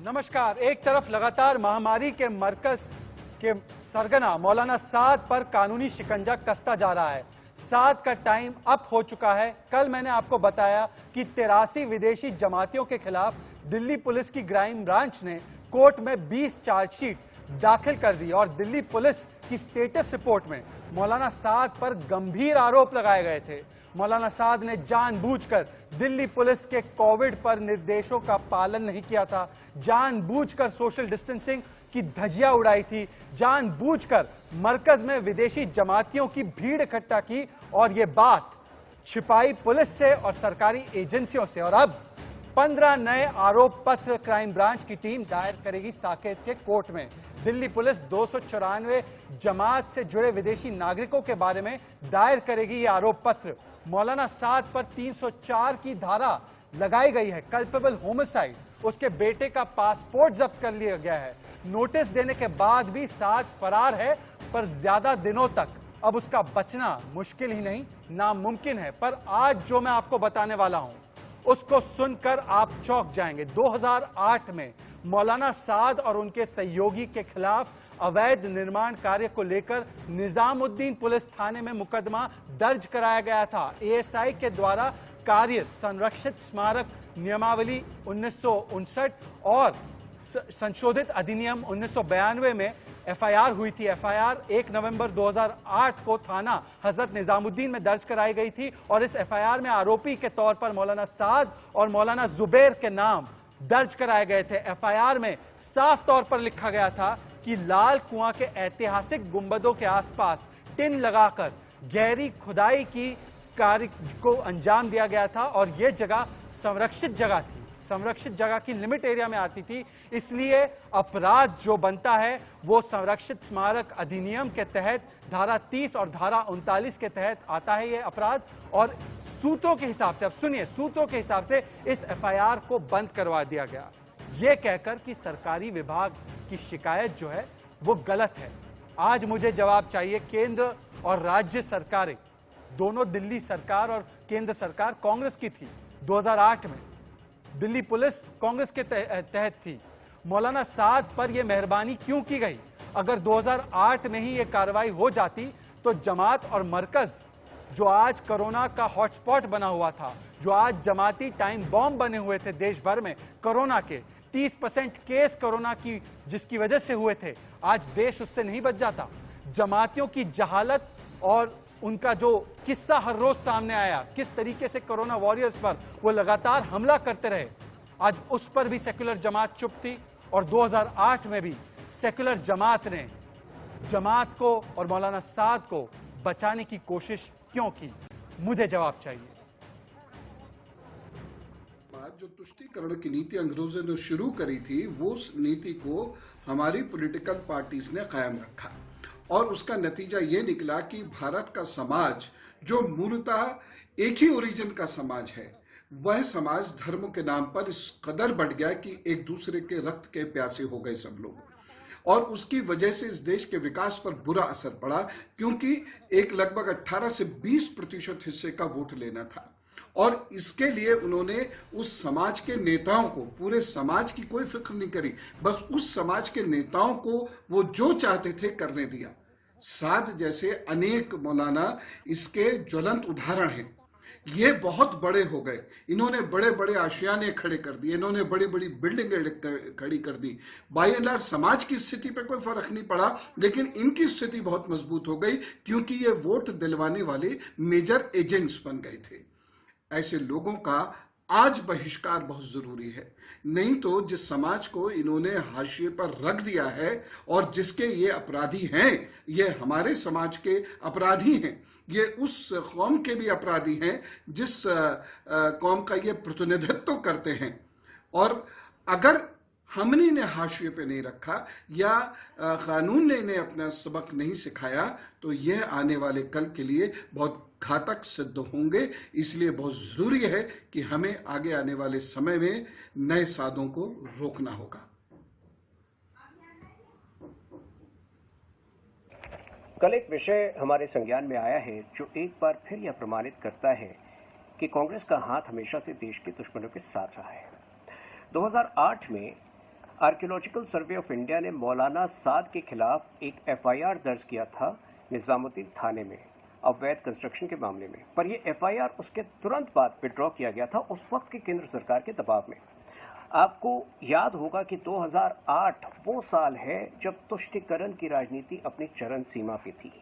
नमस्कार। एक तरफ लगातार महामारी के मरकज के सरगना मौलाना साद पर कानूनी शिकंजा कसता जा रहा है। साद का टाइम अप हो चुका है। कल मैंने आपको बताया कि 83 विदेशी जमातियों के खिलाफ दिल्ली पुलिस की क्राइम ब्रांच ने कोर्ट में 20 चार्जशीट दाखिल कर दी और दिल्ली पुलिस की स्टेटस रिपोर्ट में मौलाना साद पर गंभीर आरोप लगाए गए थे। मौलाना साद ने जानबूझकर दिल्ली पुलिस के कोविड पर निर्देशों का पालन नहीं किया था, जानबूझकर सोशल डिस्टेंसिंग की धज्जियां उड़ाई थी, जानबूझकर मरकज में विदेशी जमातियों की भीड़ इकट्ठा की और यह बात छिपाई पुलिस से और सरकारी एजेंसियों से। और अब 15 नए आरोप पत्र क्राइम ब्रांच की टीम दायर करेगी साकेत के कोर्ट में। दिल्ली पुलिस 294 जमात से जुड़े विदेशी नागरिकों के बारे में दायर करेगी ये आरोप पत्र। मौलाना साद पर 304 की धारा लगाई गई है, कल्पेबल होमिसाइड। उसके बेटे का पासपोर्ट जब्त कर लिया गया है। नोटिस देने के बाद भी साद फरार है, पर ज्यादा दिनों तक अब उसका बचना मुश्किल ही नहीं नामुमकिन है। पर आज जो मैं आपको बताने वाला हूं उसको सुनकर आप चौंक जाएंगे। 2008 में मौलाना साद और उनके सहयोगी के खिलाफ अवैध निर्माण कार्य को लेकर निजामुद्दीन पुलिस थाने में मुकदमा दर्ज कराया गया था। एएसआई के द्वारा कार्य संरक्षित स्मारक नियमावली 1959 और संशोधित अधिनियम 1992 में एफआईआर हुई थी। एफआईआर 1 नवंबर 2008 को थाना हजरत निजामुद्दीन में दर्ज कराई गई थी और इस एफआईआर में आरोपी के तौर पर मौलाना साद और मौलाना जुबैर के नाम दर्ज कराए गए थे। एफआईआर में साफ तौर पर लिखा गया था कि लाल कुआं के ऐतिहासिक गुंबदों के आसपास टिन लगाकर गहरी खुदाई की कार्य को अंजाम दिया गया था और यह जगह संरक्षित जगह थी, संरक्षित जगह की लिमिट एरिया में आती थी। इसलिए अपराध जो बनता है वो संरक्षित स्मारक अधिनियम के तहत धारा 30 और धारा 39 के तहत आता है ये अपराध। और सूत्रों के हिसाब से, अब सुनिए, सूत्रों के हिसाब से इस एफआईआर को बंद करवा दिया गया, यह कहकर कि सरकारी विभाग की शिकायत जो है वो गलत है। आज मुझे जवाब चाहिए। केंद्र और राज्य सरकारें दोनों, दिल्ली सरकार और केंद्र सरकार कांग्रेस की थी। 2008 में दिल्ली पुलिस कांग्रेस के तहत थी। मौलाना साद पर यह मेहरबानी क्यों की गई? अगर 2008 में ही यह कार्रवाई हो जाती तो जमात और मरकज जो आज कोरोना का हॉटस्पॉट बना हुआ था, जो आज जमाती टाइम बॉम्ब बने हुए थे देश भर में कोरोना के, 30% केस कोरोना की जिसकी वजह से हुए थे, आज देश उससे नहीं बच जाता। जमातियों की जहालत और उनका जो किस्सा हर रोज सामने आया, किस तरीके से कोरोना वॉरियर्स पर वो लगातार हमला करते रहे, आज उस पर भी सेक्युलर जमात चुप थी। और 2008 में भी सेक्युलर जमात ने जमात को और मौलाना साद को बचाने की कोशिश क्यों की? मुझे जवाब चाहिए। जो तुष्टीकरण की नीति अंग्रेजों ने शुरू करी थी, वो उस नीति को हमारी पॉलिटिकल पार्टीज ने कायम रखा और उसका नतीजा ये निकला कि भारत का समाज जो मूलतः एक ही ओरिजिन का समाज है, वह समाज धर्म के नाम पर इस कदर बढ़ गया कि एक दूसरे के रक्त के प्यासे हो गए सब लोग। और उसकी वजह से इस देश के विकास पर बुरा असर पड़ा, क्योंकि एक लगभग 18 से 20% हिस्से का वोट लेना था। और इसके लिए उन्होंने उस समाज के नेताओं को, पूरे समाज की कोई फिक्र नहीं करी, बस उस समाज के नेताओं को वो जो चाहते थे करने दिया। साद जैसे अनेक मौलाना इसके ज्वलंत उदाहरण हैं। ये बहुत बड़े हो गए, इन्होंने बड़े बड़े आशियाने खड़े कर दिए, इन्होंने बड़ी बड़ी बिल्डिंगें खड़ी कर दी। बाय एंड लार्ज समाज की स्थिति पे कोई फर्क नहीं पड़ा, लेकिन इनकी स्थिति बहुत मजबूत हो गई क्योंकि ये वोट दिलवाने वाले मेजर एजेंट्स बन गए थे। ऐसे लोगों का आज बहिष्कार बहुत जरूरी है, नहीं तो जिस समाज को इन्होंने हाशिए पर रख दिया है और जिसके ये अपराधी हैं, ये हमारे समाज के अपराधी हैं, ये उस कौम के भी अपराधी हैं जिस कौम का ये प्रतिनिधित्व करते हैं। और अगर हमने इन्हें हाशिए पे नहीं रखा या कानून ने इन्हें अपना सबक नहीं सिखाया तो यह आने वाले कल के लिए बहुत घातक सिद्ध होंगे। इसलिए बहुत जरूरी है कि हमें आगे आने वाले समय में नए सादों को रोकना होगा। कल एक विषय हमारे संज्ञान में आया है जो एक बार फिर यह प्रमाणित करता है कि कांग्रेस का हाथ हमेशा से देश के दुश्मनों के साथ रहा है। 2008 में आर्कियोलॉजिकल सर्वे ऑफ इंडिया ने मौलाना साद के खिलाफ एक एफआईआर दर्ज किया था निजामुद्दीन थाने में अवैध कंस्ट्रक्शन के मामले में, पर यह एफआईआर उसके तुरंत बाद विड्रॉ किया गया था उस वक्त की केंद्र सरकार के दबाव में। आपको याद होगा कि 2008 वो साल है जब तुष्टीकरण की राजनीति अपनी चरम सीमा पे थी।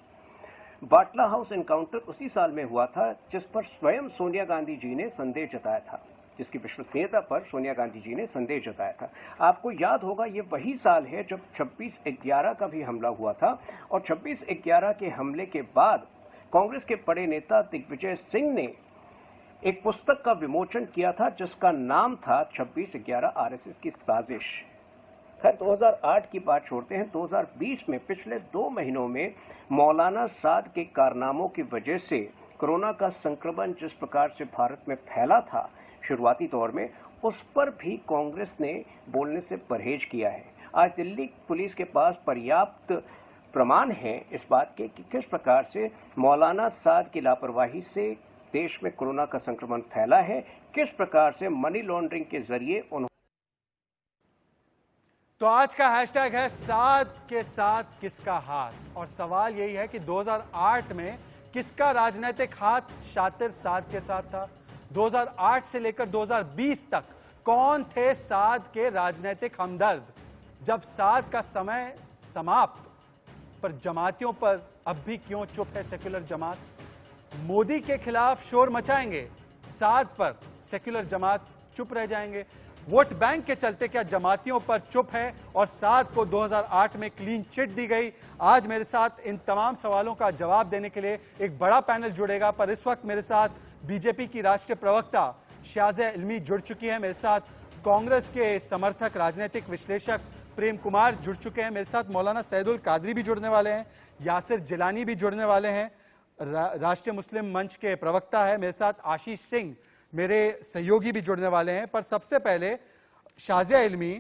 बाटला हाउस एनकाउंटर उसी साल में हुआ था जिस पर स्वयं सोनिया गांधी जी ने संदेह जताया था, जिसकी विश्वसनीयता पर सोनिया गांधी जी ने संदेह जताया था। आपको याद होगा ये वही साल है जब 26/11 का भी हमला हुआ था और 26/11 के हमले के बाद कांग्रेस के बड़े नेता दिग्विजय सिंह ने एक पुस्तक का विमोचन किया था जिसका नाम था 26/11 आरएसएस की साजिश। खैर 2008 की बात छोड़ते हैं, 2020 में पिछले 2 महीनों में मौलाना साद के कारनामों की वजह से कोरोना का संक्रमण जिस प्रकार से भारत में फैला था शुरुआती दौर में, उस पर भी कांग्रेस ने बोलने से परहेज किया है। आज दिल्ली पुलिस के पास पर्याप्त प्रमाण है इस बात के कि किस प्रकार से मौलाना साद की लापरवाही से देश में कोरोना का संक्रमण फैला है, किस प्रकार से मनी लॉन्ड्रिंग के जरिए उन्होंने। तो आज का हैशटैग है साद के साथ किसका हाथ, और सवाल यही है कि 2008 में किसका राजनीतिक हाथ शातिर साद के साथ था। 2008 से लेकर 2020 तक कौन थे साद के राजनीतिक हमदर्द। जब साद का समय समाप्त, पर जमातियों पर अब भी क्यों चुप है सेक्युलर जमात। मोदी के खिलाफ शोर मचाएंगे, साद पर सेक्युलर जमात चुप रह जाएंगे। वोट बैंक के चलते क्या जमातियों पर चुप है और साद को 2008 में क्लीन चिट दी गई। आज मेरे साथ इन तमाम सवालों का जवाब देने के लिए एक बड़ा पैनल जुड़ेगा, पर इस वक्त मेरे साथ बीजेपी की राष्ट्रीय प्रवक्ता शाज़िया इल्मी जुड़ चुकी है, मेरे साथ कांग्रेस के समर्थक राजनीतिक विश्लेषक प्रेम कुमार जुड़ चुके हैं, मेरे साथ मौलाना सैदुल कादरी भी जुड़ने वाले हैं, यासिर जिलानी भी जुड़ने वाले हैं, राष्ट्रीय मुस्लिम मंच के प्रवक्ता है मेरे साथ आशीष सिंह, मेरे सहयोगी भी जुड़ने वाले हैं। पर सबसे पहले Shazia Ilmi,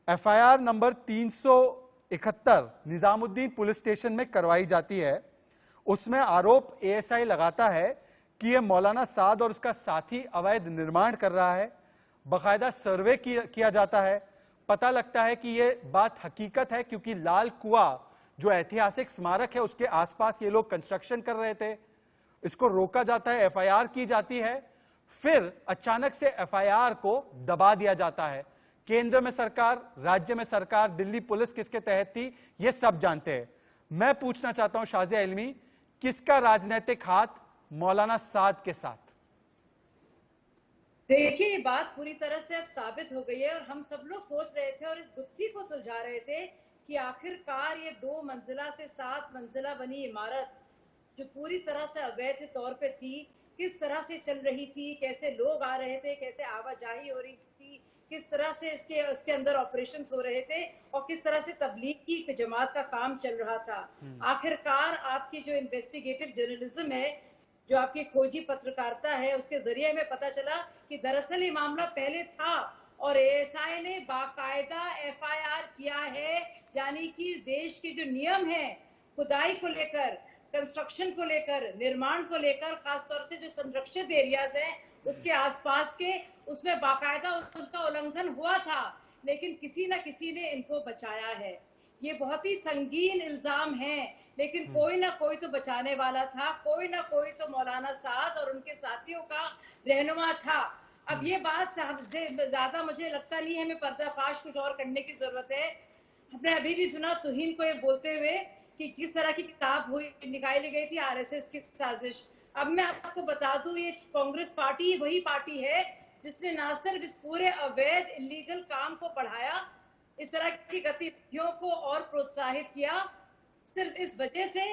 FIR number 371 Nizamuddin police station में करवाई जाती है, उसमें आरोप एएसआई लगाता है कि यह मौलाना साद और उसका साथी अवैध निर्माण कर रहा है। बाकायदा सर्वे किया जाता है, पता लगता है कि यह बात हकीकत है क्योंकि लाल कुआं जो ऐतिहासिक स्मारक है उसके आसपास ये लोग कंस्ट्रक्शन कर रहे थे। इसको रोका जाता है, एफआईआर की जाती है, फिर अचानक से एफआईआर को दबा दिया जाता है। केंद्र में सरकार, राज्य में सरकार, दिल्ली पुलिस किसके तहत थी ये सब जानते हैं। मैं पूछना चाहता हूं शाज़िया इल्मी, किसका राजनीतिक हाथ मौलाना साद के साथ। देखिए ये बात पूरी तरह से अब साबित हो गई है और हम सब लोग सोच रहे थे और इस गुत्थी को सुलझा रहे थे कि आखिरकार ये 2 मंजिला से 7 मंजिला बनी इमारत जो पूरी तरह से अवैध तौर पे थी, किस तरह से चल रही थी, कैसे लोग आ रहे थे, कैसे आवाजाही हो रही थी, किस तरह से इसके अंदर ऑपरेशंस हो रहे थे और किस तरह से तबलीग की जमात का काम चल रहा था। आखिरकार आपकी जो इन्वेस्टिगेटिव जर्नलिज्म है, जो आपकी खोजी पत्रकारिता है, उसके जरिए हमें पता चला कि दरअसल ये मामला पहले था और एएसआई ने बाकायदा एफआईआर किया है, यानी कि देश के जो नियम है खुदाई को लेकर, कंस्ट्रक्शन को लेकर, निर्माण को लेकर, खासतौर से जो संरक्षित एरियाज हैं उसके आसपास के, उसमें बाकायदा उनका उल्लंघन हुआ था, लेकिन किसी न किसी ने इनको बचाया है। ये बहुत ही संगीन इल्जाम है, लेकिन कोई ना कोई तो बचाने वाला था, कोई ना कोई तो मौलाना साद और उनके साथियों का रहनुमा था। अब ये बात हमसे ज्यादा मुझे लगता नहीं है हमें पर्दाफाश कुछ और करने की जरूरत है। हमने अभी भी सुना तुहीन को ये बोलते हुए कि जिस तरह की किताब हुई निकाली गई थी आरएसएस की साजिश। अब मैं आपको बता दूं ये कांग्रेस पार्टी वही पार्टी है जिसने ना सिर्फ इस पूरे अवैध इलीगल काम को बढ़ाया, इस तरह की गतिविधियों को और प्रोत्साहित किया, सिर्फ इस वजह से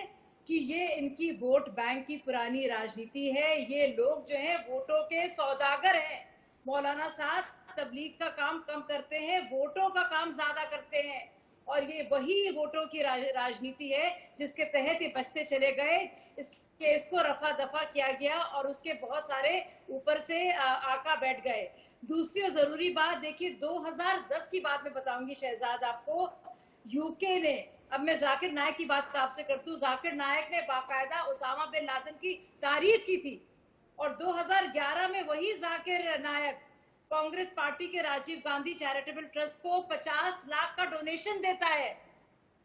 कि ये इनकी वोट बैंक की पुरानी राजनीति है। ये लोग जो हैं वोटों के सौदागर हैं। मौलाना साद तबलीग का काम कम करते हैं, वोटों का काम ज्यादा करते हैं और ये वही वोटों की राजनीति है जिसके तहत ये बचते चले गए। इस केस को रफा दफा किया गया और उसके बहुत सारे ऊपर से आका बैठ गए। दूसरी और जरूरी बात देखिए, 2010 की बात मैं बताऊंगी शहजाद आपको। यूके ने, अब मैं जाकिर नायक की बात आपसे करती हूँ, जाकिर नायक ने बाकायदा उसामा बिन लादेन की तारीफ की थी और 2011 में वही जाकिर नायक कांग्रेस पार्टी के राजीव गांधी चैरिटेबल ट्रस्ट को 50 लाख का डोनेशन देता है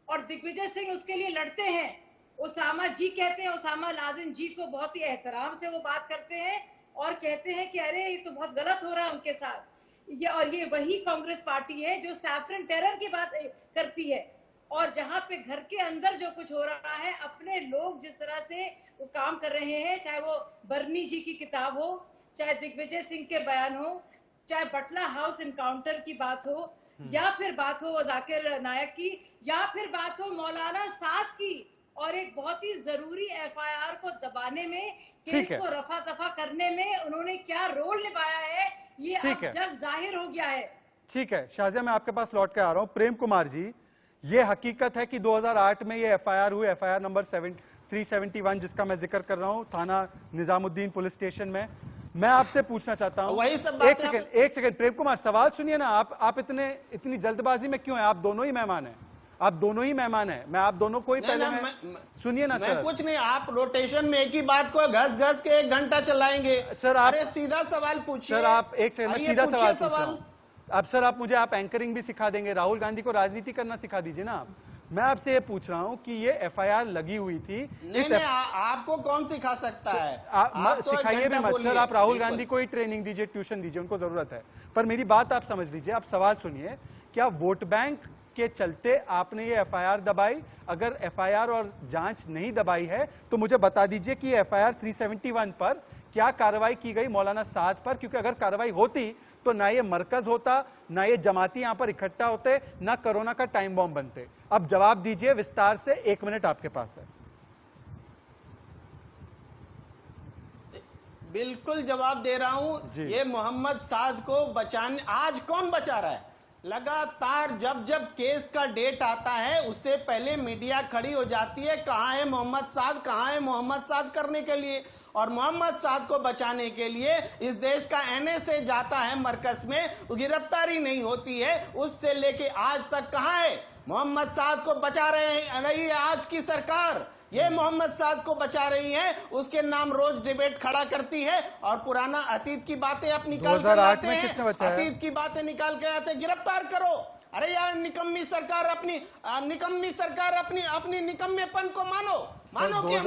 और दिग्विजय सिंह उसके लिए लड़ते हैं। ओसामा जी कहते हैं, ओसामा लादेन जी को बहुत ही एहतराम से वो बात करते हैं और कहते हैं कि अरे ये तो बहुत गलत हो रहा है उनके साथ। ये वही कांग्रेस पार्टी है जो सैफरन टेरर की बात करती है और जहां पे घर के अंदर जो कुछ हो रहा है, अपने लोग जिस तरह से वो काम कर रहे हैं, चाहे वो बर्नी जी की किताब हो, चाहे दिग्विजय सिंह के बयान हो, चाहे बटला हाउस इनकाउंटर की बात हो, या फिर बात हो जाकिर नायक की, या फिर बात हो मौलाना साद की, और एक बहुत ही जरूरी एफआईआर को दबाने में, केस को रफा दफा करने में उन्होंने क्या रोल निभाया है, ये अब जग जाहिर हो गया है। ठीक है शाजिया, मैं आपके पास लौट के आ रहा हूं। प्रेम कुमार जी, ये हकीकत है कि 2008 में ये एफआईआर हुई, एफआईआर नंबर 371 जिसका मैं जिक्र कर रहा हूं, थाना निजामुद्दीन पुलिस स्टेशन में। मैं आपसे पूछना चाहता हूं, एक सेकंड प्रेम कुमार, सवाल सुनिए ना। आप इतनी जल्दबाजी में क्यों हैं? आप दोनों ही मेहमान हैं, आप दोनों ही मेहमान हैं। मैं आप दोनों को ही पहले सुनिए ना सर। कुछ नहीं, आप रोटेशन में एक ही बात को घस घस के 1 घंटा चलाएंगे सर। आप सीधा सवाल पूछिए सर। आप एक सेकंड में सीधा सवाल पूछ रहा हूं। अब सर आप मुझे एंकरिंग भी सिखा देंगे, राहुल गांधी को राजनीति करना सिखा दीजिए ना। मैं आपसे ये पूछ रहा हूं कि ये एफआईआर लगी हुई थी, आपको कौन सिखा सकता है? सिखाइए भी मत सर, आप राहुल गांधी को ही ट्रेनिंग दीजिए, ट्यूशन दीजिए, उनको जरूरत है। पर मेरी बात आप समझ लीजिए, आप सवाल सुनिए। क्या वोट बैंक के चलते आपने ये एफआईआर दबाई? अगर एफआईआर और जांच नहीं दबाई है तो मुझे बता दीजिए कि एफआईआर 371 पर क्या कार्रवाई की गई मौलाना साद पर? क्योंकि अगर कार्रवाई होती तो ना ये मरकज होता, ना ये जमाती यहां पर इकट्ठा होते, ना कोरोना का टाइम बॉम्ब बनते। अब जवाब दीजिए विस्तार से, 1 मिनट आपके पास है। बिल्कुल जवाब दे रहा हूं। ये मोहम्मद साद को बचाने आज कौन बचा रहा है? लगातार जब जब केस का डेट आता है उससे पहले मीडिया खड़ी हो जाती है, कहां है मोहम्मद साद, कहां है मोहम्मद साद करने के लिए। और मोहम्मद साद को बचाने के लिए इस देश का एनएसए जाता है मरकज में, गिरफ्तारी नहीं होती है। उससे लेके आज तक कहां है? मोहम्मद साद को बचा रही है आज की सरकार। ये मोहम्मद साद को बचा रही है, उसके नाम रोज डिबेट खड़ा करती है और पुराना अतीत की बातें अपनी निकाल कर लाते हैं। अतीत की बातें निकाल के आते, गिरफ्तार करो। अरे यार, निकम्मी सरकार अपनी निकम्मेपन को मानो कि हम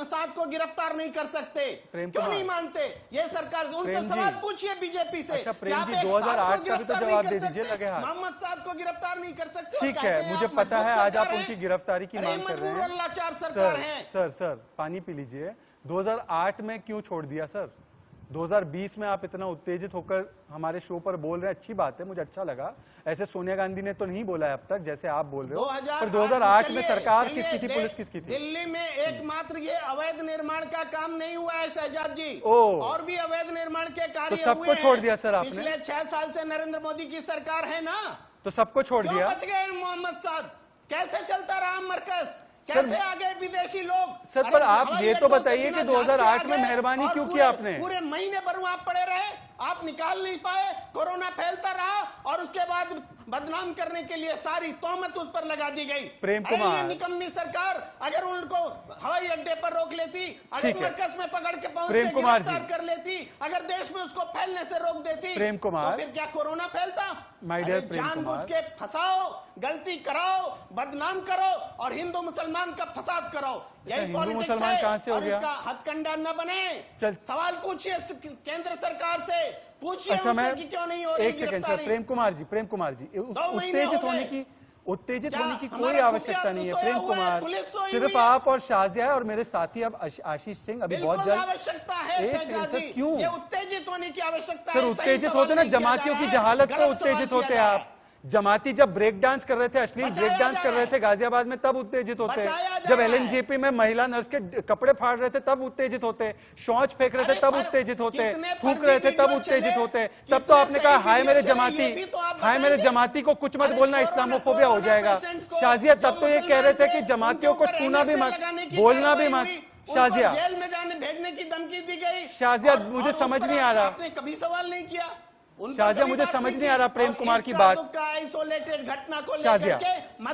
साद को गिरफ्तार नहीं कर सकते। क्यों नहीं मानते? ये सरकार उनसे सवाल पूछिए बीजेपी से। अच्छा प्रेम जी, 2008 का भी तो जवाब दे दीजिए, लगे हाथ। मोहम्मद साद को गिरफ्तार नहीं कर सकते। ठीक है, मुझे पता है आज आप उनकी गिरफ्तारी की मांग कर रहे हैं। लाचार सरकार है। सर पानी पी लीजिए। 2008 में क्यों छोड़ दिया सर? 2020 में आप इतना उत्तेजित होकर हमारे शो पर बोल रहे हैं, अच्छी बात है, मुझे अच्छा लगा। ऐसे सोनिया गांधी ने तो नहीं बोला है अब तक जैसे आप बोल रहे हो। पर 2008 में सरकार किसकी थी, पुलिस किसकी थी? दिल्ली में एकमात्र ये अवैध निर्माण का काम नहीं हुआ है शहजाद जी, और भी अवैध निर्माण के कार्य तो सबको छोड़ दिया सर आपने? पिछले 6 साल से नरेंद्र मोदी की सरकार है ना, तो सबको छोड़ दिया। बच गए मोहम्मद साद? कैसे चलता रहा मरकज? कैसे आ गए विदेशी लोग? सर पर आप ये तो बताइए कि 2008 में मेहरबानी क्यों किया आपने? पूरे महीने भर वहां पड़े रहे, आप निकाल नहीं पाए, कोरोना फैलता रहा और उसके बाद बदनाम करने के लिए सारी तोहमत उस पर लगा दी गई। प्रेम कुमार, निकम्मी सरकार अगर उनको हवाई अड्डे पर रोक लेती, अगर मरकज में पकड़ के पहुंच प्रेम कुमार जी कर लेती, अगर देश में उसको फैलने से रोक देती, प्रेम कुमार, तो फिर क्या कोरोना फैलता? जानबूझ के फंसाओ, गलती कराओ, बदनाम करो और हिंदू मुसलमान का फसाद करो। यही हिंदू मुसलमान कहां से हो गया? इसका हथकंडा न बने। सवाल पूछिए केंद्र सरकार से, पूछिए अच्छा, मैं क्यों नहीं हो रही? एक सेकंड सर, प्रेम कुमार जी, उत्तेजित होने की कोई आवश्यकता नहीं है। प्रेम कुमार, सिर्फ आप और शाजिया और मेरे साथी अब आशीष सिंह अभी बहुत जल्द। आवश्यकता है सर, क्यों ये उत्तेजित होने की आवश्यकता है? सर उत्तेजित होते ना, जमातियों की जहालत पर उत्तेजित होते हैं आप। जमाती जब ब्रेक डांस कर रहे थे, अश्लील ब्रेक डांस कर रहे थे गाजियाबाद में, तब उत्तेजित होते हैं। जब एलएनजेपी में महिला नर्स के कपड़े फाड़ रहे थे तब उत्तेजित होते, शौच फेंक रहे थे तब उत्तेजित होते, थूक रहे थे तब उत्तेजित होते। तब तो आपने कहा हाय मेरे जमाती, हाय मेरे जमाती को कुछ मत बोलना, इस्लामोफोबिया हो जाएगा। शाजिया तब तो ये कह रहे थे कि जमातियों को छूना भी मत, बोलना भी मत। शाजिया, जेल में जाने भेजने की धमकी दी गई। शाजिया, मुझे समझ नहीं आ रहा, आपने कभी सवाल नहीं किया। शाजिया, मुझे समझ नहीं आ रहा प्रेम कुमार की बात। आइसोलेटेड घटना को शाजिया। लेकर के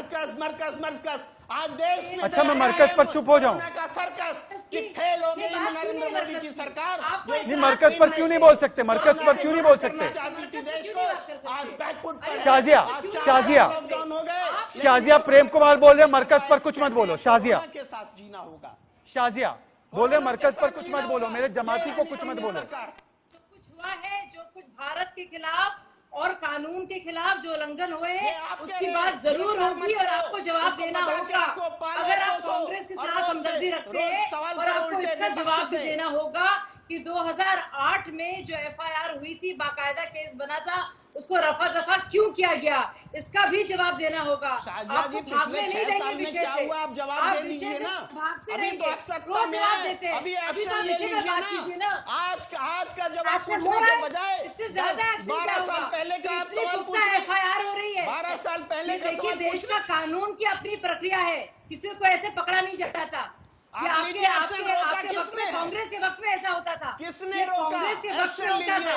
मरकज आज देश में अच्छा, मैं मरकज पर चुप हो जाऊं? का सर्कस कि फेल हो गई नरेंद्र मोदी की सरकार। नहीं, मरकज पर क्यों नहीं बोल सकते? मरकज पर क्यों नहीं बोल सकते? चाहती थी देश को आज बैकफुट पर। शाजिया, शाजिया, लॉकडाउन हो गए। शाजिया, प्रेम कुमार बोल रहे हैं मरकज पर कुछ मत बोलो। शाजिया के साथ जीना होगा। शाजिया बोल रहे हैं मरकज पर कुछ मत बोलो, मेरे जमाती को कुछ मत बोलो। जो कुछ हुआ है, जो कुछ भारत के खिलाफ और कानून के खिलाफ जो उल्लंघन हुए उसकी बात जरूर होगी और आपको जवाब देना होगा। अगर आप कांग्रेस के साथ हमदर्दी रखते हैं और आपको इसका जवाब भी देना होगा कि 2008 में जो एफआईआर हुई थी, बाकायदा केस बना था, उसको रफा दफा क्यों किया गया, इसका भी जवाब देना होगा। आपको भागने नहीं देंगे विषय से। आप जवाब दे दीजिए ना। भागते अभी तो आप सत्ता में हैं, अभी एक्शन ले लीजिए ना। आज का जवाब पूछने के बजाय इससे ज्यादा 12 साल पहले का आप सवाल पूछिए। एफआईआर हो रही है, 12 साल पहले का देखिए, सवाल देश का कानून की अपनी प्रक्रिया है, किसी को ऐसे पकड़ा नहीं जाता। ये लीजिए, एक्शन रोका आपके वक्त किसने? में, कांग्रेस के वक्त में ऐसा होता था। किसने ये रोका? कांग्रेस के वक्त में होता था,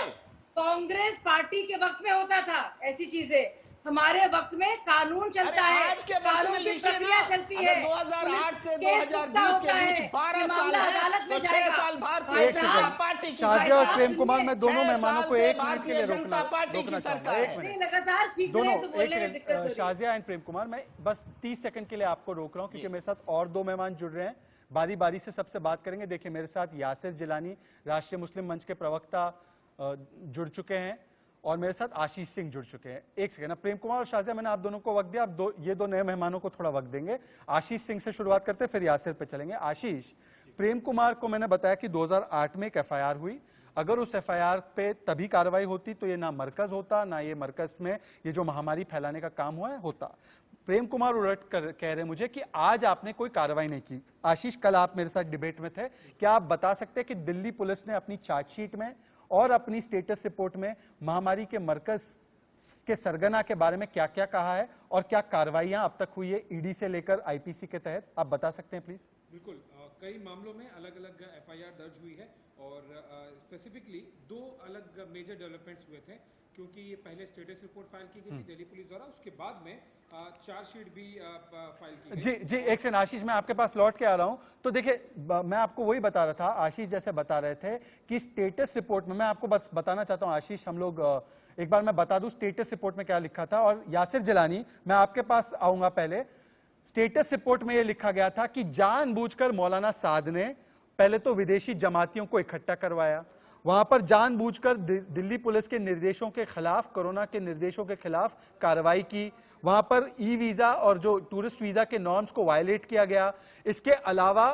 कांग्रेस पार्टी के वक्त में होता था ऐसी चीजें। हमारे वक्त में कानून चलता है, आज के वक्त में कानून की प्रक्रिया चलती है। 2008 से केस 2020 के होता बीच है, 12 साल मामला है, अदालत में तो 6 जाएगा। साल भारतीय एक जनता सेकंड। पार्टी की शाजिया और सरकार। प्रेम कुमार, मैं दोनों 6 मेहमानों को साल से 1 मिनट के लिए भारतीय जनता पार्टी की रोकना चाहूंगा। सरकार 1 मिनट लगातार सीख दोनों, रहे हैं तो एक बोलने में दिक्कत हो सेकंड। रही है। शाजिया एंड प्रेम कुमार, मैं बस 30 सेकंड के लिए आपको रोक रहा हूं क्योंकि मेरे साथ और 2 मेहमान जुड़ रहे हैं। बारी बारी से सबसे बात करेंगे। देखिए, मेरे साथ यासिर जिलानी, राष्ट्रीय मुस्लिम मंच के प्रवक्ता जुड़ चुके हैं और मेरे साथ आशीष सिंह जुड़ चुके हैं। एक सेकंड, प्रेम कुमार और शाजिया, मैंने आप दोनों को वक्त दिया, आप ये दो नए मेहमानों को थोड़ा वक्त देंगे। आशीष सिंह से शुरुआत करते हैं, फिर यासिर पे चलेंगे। आशीष, प्रेम कुमार को मैंने बताया कि 2008 में एक एफआईआर हुई। अगर उस एफआईआर पे तभी कार्रवाई होती तो ये ना मरकज होता, ना ये मरकज में ये जो महामारी फैलाने का काम हुआ है होता। प्रेम कुमार उलट कर कह रहे मुझे कि आज आपने कोई कार्रवाई नहीं की। आशीष, कल आप मेरे साथ डिबेट में थे, क्या आप बता सकते हैं कि दिल्ली पुलिस ने अपनी चार्जशीट में और अपनी स्टेटस रिपोर्ट में महामारी के मरकज के सरगना के बारे में क्या क्या कहा है और क्या कार्रवाइयां अब तक हुई है ईडी से लेकर आईपीसी के तहत? आप बता सकते हैं प्लीज। बिल्कुल, कई मामलों में अलग अलग एफआईआर दर्ज हुई है और स्पेसिफिकली 2 अलग मेजर डेवलपमेंट्स हुए थे क्योंकि ये पहले स्टेटस रिपोर्ट फाइल की गई थी दिल्ली पुलिस द्वारा, उसके बाद में चार्जशीट भी फाइल की गई। जी, एक सेकंड आशीष, मैं आपके पास लौट के आ रहा हूं। तो देखिए, मैं आपको वही बता रहा था, आशीष जैसे बता रहे थे कि स्टेटस रिपोर्ट में, मैं आपको बस बताना चाहता हूं आशीष, हम लोग एक बार मैं बता दूं स्टेटस रिपोर्ट में क्या लिखा था। और यासिर जिलानी, मैं आपके पास आऊंगा पहले। स्टेटस रिपोर्ट में यह लिखा गया था कि जानबूझकर मौलाना साद ने पहले तो विदेशी जमातियों को इकट्ठा करवाया, वहां पर जानबूझकर दिल्ली पुलिस के निर्देशों के खिलाफ, कोरोना के निर्देशों के खिलाफ कार्रवाई की, वहां पर ई वीजा और जो टूरिस्ट वीजा के नॉर्म्स को वायलेट किया गया। इसके अलावा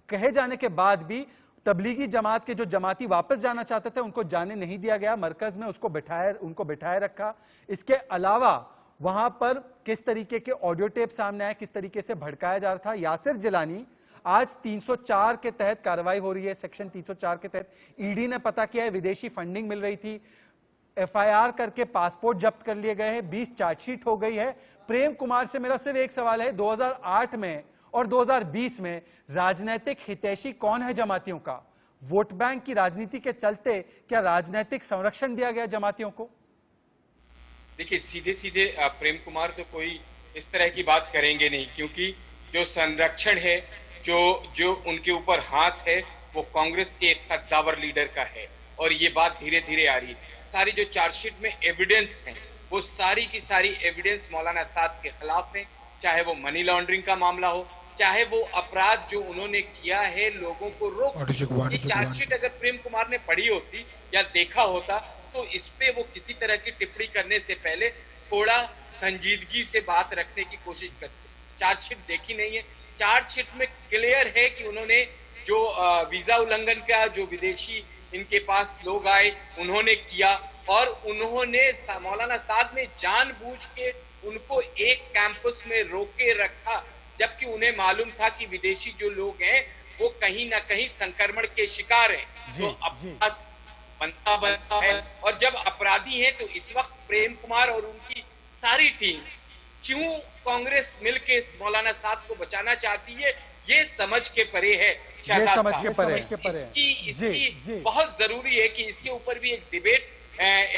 कहे जाने के बाद भी तबलीगी जमात के जो जमाती वापस जाना चाहते थे उनको जाने नहीं दिया गया, मरकज में उनको बिठाए रखा। इसके अलावा वहां पर किस तरीके के ऑडियो टेप सामने आए, किस तरीके से भड़काया जा रहा था। यासिर जिलानी, आज 304 के तहत कार्रवाई हो रही है, सेक्शन 304 के तहत ईडी ने पता किया है विदेशी फंडिंग मिल रही थी, एफआईआर करके पासपोर्ट जब्त कर लिए गए हैं, 20 चार्जशीट हो गई है। प्रेम कुमार से मेरा सिर्फ एक सवाल है, 2008 में और 2020 में राजनीतिक हितैषी कौन है जमातियों का? वोट बैंक की राजनीति के चलते क्या राजनीतिक संरक्षण दिया गया जमातियों को? देखिए, सीधे सीधे प्रेम कुमार तो कोई इस तरह की बात करेंगे नहीं, क्योंकि जो संरक्षण है, जो उनके ऊपर हाथ है, वो कांग्रेस के एक कद्दावर लीडर का है और ये बात धीरे धीरे आ रही है। सारी जो चार्जशीट में एविडेंस हैं, वो सारी की सारी एविडेंस मौलाना साद के खिलाफ है, चाहे वो मनी लॉन्ड्रिंग का मामला हो, चाहे वो अपराध जो उन्होंने किया है लोगों को रोक। ये चार्जशीट अगर प्रेम कुमार ने पढ़ी होती या देखा होता तो इस पे वो किसी तरह की टिप्पणी करने से पहले थोड़ा संजीदगी से बात रखने की कोशिश करते। चार्जशीट देखी नहीं है, चार्जशीट में क्लियर है कि उन्होंने जो वीजा उल्लंघन का, जो विदेशी इनके पास लोग आए उन्होंने किया और उन्होंने मौलाना साद ने जानबूझ के उनको एक कैंपस में रोके रखा, जबकि उन्हें मालूम था कि विदेशी जो लोग हैं वो कहीं ना कहीं संक्रमण के शिकार हैं। तो अब बनता है और जब अपराधी हैं तो इस वक्त प्रेम कुमार और उनकी सारी टीम क्यों कांग्रेस मिलके मौलाना साद को बचाना चाहती है, ये समझ के परे है। ये समझ के परे। इसकी बहुत जरूरी है कि इसके ऊपर भी एक डिबेट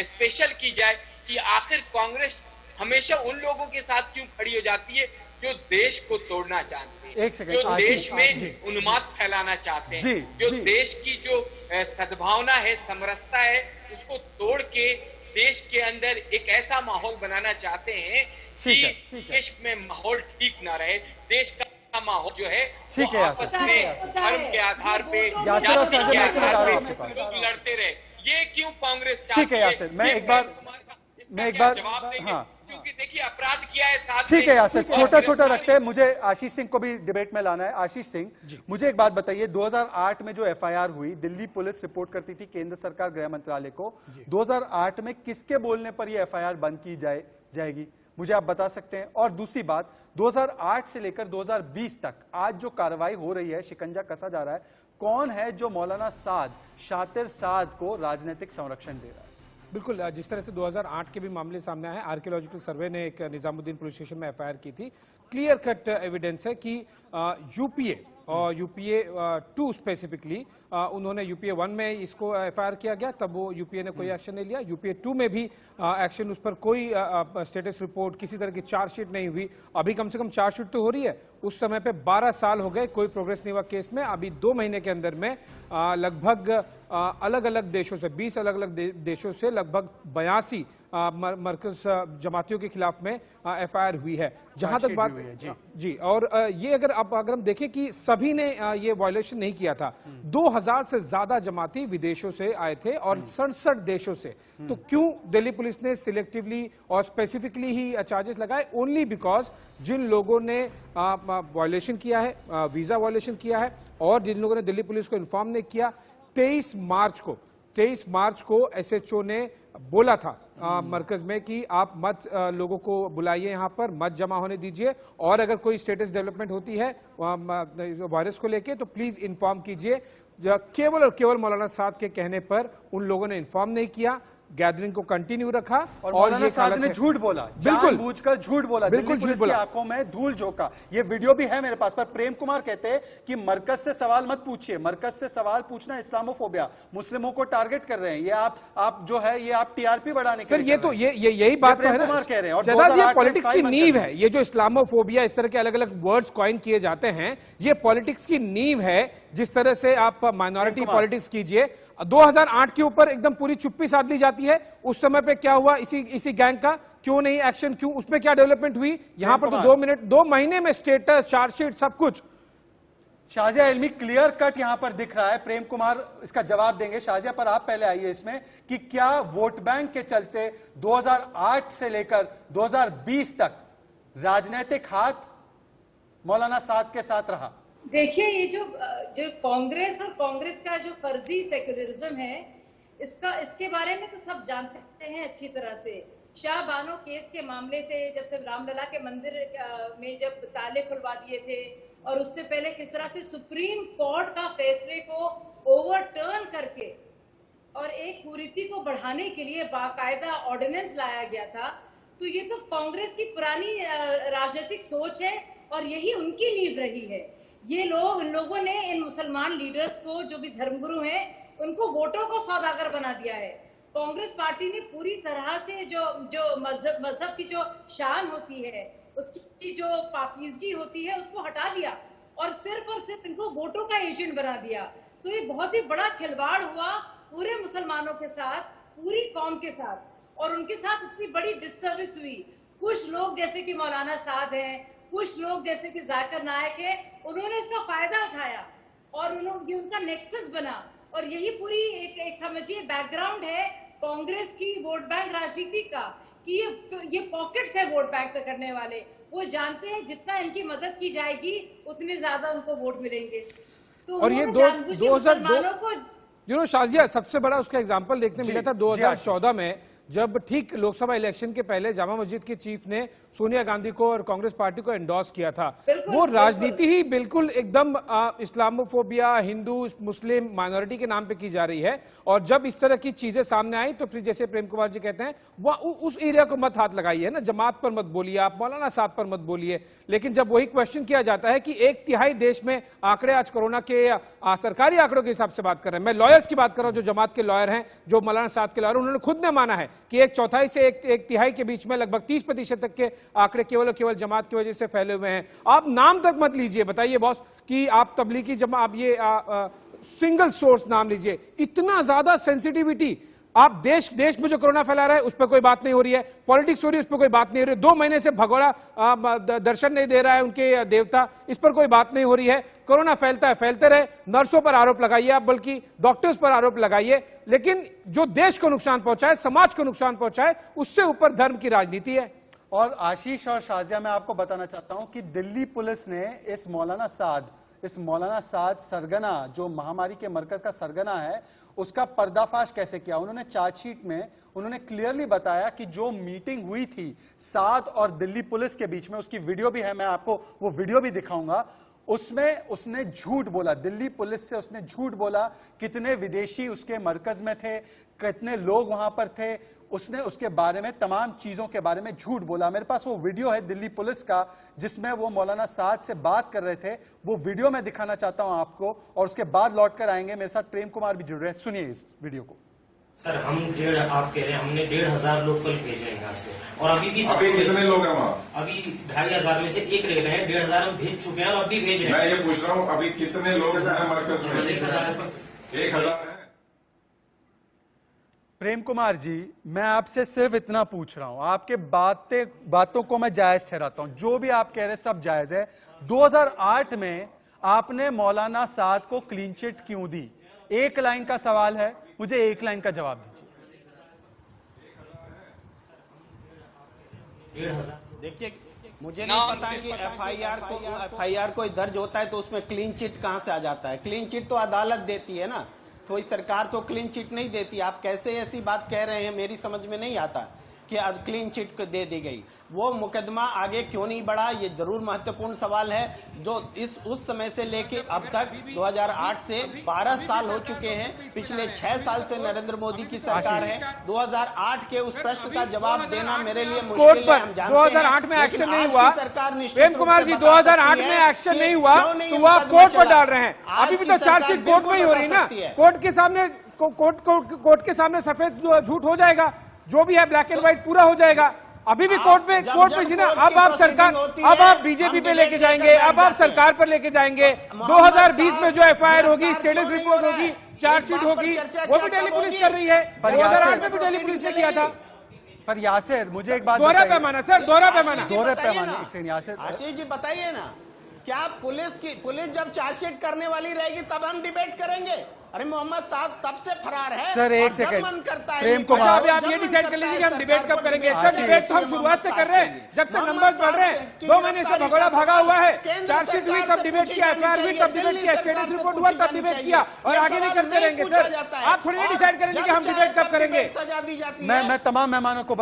स्पेशल की जाए कि आखिर कांग्रेस हमेशा उन लोगों के साथ क्यों खड़ी हो जाती है जो देश को तोड़ना चाहते हैं, एक सेकंड, जो आशीष, देश में उन्माद फैलाना चाहते हैं, जी, जो जी। देश की जो सद्भावना है, समरसता है, उसको तोड़ के देश के अंदर एक ऐसा माहौल बनाना चाहते हैं ठीक है, कि ठीक है। देश में माहौल ठीक ना रहे, देश का माहौल जो है ठीक वो है, आपस यासिर, में धर्म के आधार पे, यासिर और जाति फैजल, के मैं इससे बता आधार रहा हूं पे आपके पास। लोग लड़ते रहे। ये क्यों कांग्रेस चाहती ठीक है यासिर, मैं ये एक बार- प्रेम कुमार का इसका मैं एक क्या बार- जवाब देंगे? हाँ। क्योंकि देखिए अपराध किया है साथ ठीक है में यासिर, और छोटा छोटा गिरफ्तारी- रखते हैं, मुझे आशीष सिंह को भी डिबेट में लाना है। आशीष सिंह, मुझे एक बात बताइए, 2008 में जो एफआईआर हुई, दिल्ली पुलिस रिपोर्ट करती थी केंद्र सरकार गृह मंत्रालय को, 2008 में किसके बोलने पर यह एफआईआर बंद की जाएगी, मुझे आप बता सकते हैं? और दूसरी बात, 2008 से लेकर 2020 तक आज जो कार्रवाई हो रही है, शिकंजा कसा जा रहा है, कौन है जो मौलाना साद, शातिर साद को राजनीतिक संरक्षण दे रहा है? बिल्कुल, जिस तरह से 2008 के भी मामले सामने आए, आर्कियोलॉजिकल सर्वे ने एक निजामुद्दीन पुलिस स्टेशन में एफआईआर की थी। क्लियर कट एविडेंस है कि यूपीए और यूपीए 2 स्पेसिफिकली, उन्होंने यूपीए 1 में इसको एफआईआर किया गया, तब वो यूपीए ने कोई एक्शन नहीं लिया। यूपीए 2 में भी एक्शन, उस पर कोई स्टेटस रिपोर्ट, किसी तरह की चार्जशीट नहीं हुई। अभी कम से कम चार्जशीट तो हो रही है, उस समय पे 12 साल हो गए, कोई प्रोग्रेस नहीं हुआ केस में। अभी 2 महीने के अंदर में लगभग अलग अलग देशों से, 20 अलग अलग देशों से लगभग 82 मरकज जमातियों के खिलाफ में एफआईआर हुई है। जहां तक बात जी, और ये अगर हम देखें कि सभी ने ये वायलेशन नहीं किया था। 2000 से ज्यादा जमाती विदेशों से आए थे और 67 देशों से। तो क्यों दिल्ली पुलिस ने सिलेक्टिवली और स्पेसिफिकली ही चार्जेस लगाए? ओनली बिकॉज जिन लोगों ने वायलेशन किया है, वीजा वायलेशन किया है, और जिन लोगों ने दिल्ली पुलिस को इन्फॉर्म नहीं किया, 23 मार्च को एसएचओ ने बोला था मरकज में कि आप मत लोगों को बुलाइए, यहां पर मत जमा होने दीजिए, और अगर कोई स्टेटस डेवलपमेंट होती है वायरस को लेके तो प्लीज इन्फॉर्म कीजिए। केवल और केवल मौलाना साद के कहने पर उन लोगों ने इन्फॉर्म नहीं किया, गैदरिंग को कंटिन्यू रखा और मौलाना साद ने झूठ बोला, जानबूझकर झूठ बोला, बिल्कुल झूठ बोला, आंखों में धूल झोंका। ये वीडियो भी है मेरे पास। पर प्रेम कुमार कहते हैं कि मरकज से सवाल मत पूछिए, मरकज से सवाल पूछना इस्लामोफोबिया, मुस्लिमों को टारगेट कर रहे हैं, ये आप जो है ये आप टीआरपी बढ़ाने के सर, ये तो यही बात तो है ना, कह रहे हैं। और ये पॉलिटिक्स की नींव है। ये जो इस्लामोफोबिया, इस तरह के अलग अलग वर्ड्स कॉइन किए जाते हैं, ये पॉलिटिक्स की नींव है। जिस तरह से आप माइनॉरिटी पॉलिटिक्स कीजिए, 2008 के ऊपर एकदम पूरी चुप्पी साध ली जाती है। उस समय पे क्या हुआ इसी गैंग का? क्यों नहीं एक्शन, क्यों उसमें क्या डेवलपमेंट हुई? यहां पर तो 2 महीने में स्टेटस, चार्जशीट, सब कुछ। शाजिया इल्मी क्लियर कट यहां पर दिख रहा है, प्रेम कुमार इसका जवाब देंगे। शाजिया, पर आप पहले आइए इसमें कि क्या वोट बैंक के चलते 2008 से लेकर 2020 तक राजनीतिक हाथ मौलाना साद के साथ रहा? देखिए, ये जो कांग्रेस और कांग्रेस का जो फर्जी सेक्युलरिज्म है, इसके बारे में तो सब जानते हैं अच्छी तरह से। शाह बानो केस के मामले से, जब से रामलला के मंदिर में जब ताले खुलवा दिए थे, और उससे पहले किस तरह से सुप्रीम कोर्ट का फैसले को ओवरटर्न करके और एक कुरीति को बढ़ाने के लिए बाकायदा ऑर्डिनेंस लाया गया था। तो ये तो कांग्रेस की पुरानी राजनीतिक सोच है और यही उनकी नींव रही है। इन लोगों ने इन मुसलमान लीडर्स को, जो भी धर्मगुरु हैं, उनको वोटों को सौदागर बना दिया है। कांग्रेस पार्टी ने पूरी तरह से जो मजहब की जो शान होती है, उसकी जो पाकीज़गी होती है, उसको हटा दिया और सिर्फ इनको वोटों का एजेंट बना दिया। तो ये बहुत ही बड़ा खिलवाड़ हुआ पूरे मुसलमानों के साथ, पूरी कौम के साथ, और उनके साथ इतनी बड़ी डिससर्विस हुई। कुछ लोग जैसे कि मौलाना साद हैं, कुछ लोग जैसे कि जाकिर नायक है, उन्होंने इसका फायदा उठाया और ये उनका नेक्सस बना। और यही पूरी एक समझिए बैकग्राउंड है कांग्रेस की वोट बैंक राजनीति का, कि ये पॉकेट्स है वोट बैंक का करने वाले। वो जानते हैं जितना इनकी मदद की जाएगी उतने ज्यादा उनको वोट मिलेंगे। तो और ये 2002 को शाजिया, सबसे बड़ा उसका एग्जाम्पल देखने मिला था 2014 में, जब ठीक लोकसभा इलेक्शन के पहले जामा मस्जिद के चीफ ने सोनिया गांधी को और कांग्रेस पार्टी को एंडोर्स किया था। वो राजनीति ही बिल्कुल एकदम इस्लामोफोबिया, हिंदू मुस्लिम माइनॉरिटी के नाम पे की जा रही है। और जब इस तरह की चीजें सामने आई तो फिर जैसे प्रेम कुमार जी कहते हैं वह उस एरिया को मत हाथ लगाइए ना, जमात पर मत बोलिए, आप मौलाना साहब पर मत बोलिए। लेकिन जब वही क्वेश्चन किया जाता है कि 1/3 देश में आंकड़े आज कोरोना के सरकारी आंकड़ों के हिसाब से बात कर रहे हैं, मैं लॉयर्स की बात कर रहा हूं, जो जमात के लॉयर हैं, जो मौलाना साहब के लॉयर, उन्होंने खुद ने माना है कि 1/4 से 1/3 के बीच में लगभग 30% तक के आंकड़े केवल जमात की वजह से फैले हुए हैं। आप नाम तक मत लीजिए, बताइए बॉस कि आप तबलीगी जमा, आप ये सिंगल सोर्स नाम लीजिए। इतना ज्यादा सेंसिटिविटी आप देश में जो कोरोना फैला रहा है उस पर कोई बात नहीं हो रही है, पॉलिटिक्स हो रही है उस पर कोई बात नहीं हो रही है, 2 महीने से भगोड़ा दर्शन नहीं दे रहा है उनके देवता, इस पर कोई बात नहीं हो रही है। कोरोना फैलता है, फैलते रहे, नर्सों पर आरोप लगाइए आप, बल्कि डॉक्टर्स पर आरोप लगाइए, लेकिन जो देश को नुकसान पहुंचाए, समाज को नुकसान पहुंचाए, उससे ऊपर धर्म की राजनीति है। और आशीष और शाजिया, मैं आपको बताना चाहता हूं कि दिल्ली पुलिस ने इस मौलाना साद सरगना, जो महामारी के मरकज का सरगना है, उसका पर्दाफाश कैसे किया। उन्होंने चार्जशीट में उन्होंने क्लियरली बताया कि जो मीटिंग हुई थी साद और दिल्ली पुलिस के बीच में, उसकी वीडियो भी है, मैं आपको वो वीडियो भी दिखाऊंगा, उसमें उसने झूठ बोला, दिल्ली पुलिस से उसने झूठ बोला, कितने विदेशी उसके मरकज में थे, कितने लोग वहां पर थे, उसने उसके बारे में तमाम चीजों के बारे में झूठ बोला। मेरे पास वो वीडियो है दिल्ली पुलिस का जिसमें वो मौलाना साद से बात कर रहे थे, वो वीडियो मैं दिखाना चाहता हूं आपको, और उसके बाद लौट कर आएंगे। मेरे साथ प्रेम कुमार भी जुड़ रहे हैं, सुनिए इस वीडियो को। सर आप कह रहे हैं हमने 1,500 लोग कल भेजे हैं यहाँ से, और अभी भी कितने लोग हैं वहाँ? अभी 2,500 में से एक रह गए हैं, 1,500 हम भेज चुके हैं और अभी भेज रहे हैं। मैं ये पूछ रहा हूँ अभी कितने लोग हैं मरकज में? 1,000 है। प्रेम कुमार जी, मैं आपसे सिर्फ इतना पूछ रहा हूं, आपके बातों को मैं जायज ठहराता हूं, जो भी आप कह रहे हैं सब जायज है। 2008 में आपने मौलाना साद को क्लीन चिट क्यों दी? एक लाइन का सवाल है, मुझे एक लाइन का जवाब दीजिए। देखिए, मुझे नहीं पता कि एफआईआर कोई दर्ज होता है तो उसमें क्लीन चिट कहां से आ जाता है। क्लीन चिट तो अदालत देती है ना, कोई सरकार तो क्लीन चिट नहीं देती। आप कैसे ऐसी बात कह रहे हैं, मेरी समझ में नहीं आता कि क्लीन चिट को दे दी गई। वो मुकदमा आगे क्यों नहीं बढ़ा, ये जरूर महत्वपूर्ण सवाल है, जो उस समय से लेके अब तक 2008 से 12 साल हो चुके हैं। पिछले 6 साल से नरेंद्र मोदी की सरकार है। 2008 के उस प्रश्न का जवाब देना मेरे लिए मुश्किल है, हम जानते हैं। 2008 में एक्शन नहीं हुआ, प्रेम कुमार जी, 2008 में एक्शन नहीं हुआ तो वो आप कोर्ट पर डाल रहे हैं। अभी भी तो चार्जशीट कोर्ट में ही हो रही ना, कोर्ट के सामने सफेद झूठ हो जाएगा, जो भी है ब्लैक एंड व्हाइट पूरा हो जाएगा। अभी भी कोर्ट में ना, अब आप सरकार, अब आप बीजेपी पे लेके जाएंगे, अब आप सरकार पर लेके जाएंगे। 2020 में जो एफआईआर होगी, स्टेटस रिपोर्ट होगी, चार्जशीट होगी, वो भी दिल्ली पुलिस कर रही है। 2008 में भी दिल्ली पुलिस ने किया था। पर यासिर, मुझे एक बात, दोहरा पैमाना सर, दोहरा पैमाना। एक सेकंड यासिर, आशीष जी बताइए ना, क्या पुलिस जब चार्जशीट करने वाली रहेगी तब हम डिबेट करेंगे? अरे मोहम्मद साद तब से फरार है सर, एक सेकंड, मन करता है प्रेम कुमार, अभी आप ये डिसाइड कर लीजिए कि हम डिबेट कब करेंगे। सर डिबेट तो हम शुरुआत से कर रहे हैं, जब से नंबर्स बढ़ रहे हैं। 2 महीने से भगोड़ा भागा हुआ है, चार्जशीट हुई तब डिबेट किया, एफआईआर हुई तब डिबेट किया, स्टेटस रिपोर्ट हुआ तब डिबेट किया, और आगे भी करते रहेंगे। सर आप थोड़ी ये डिसाइड करेंगे कि हम डिबेट कब करेंगे। सजा दी जाती है। मैं तमाम मेहमानों को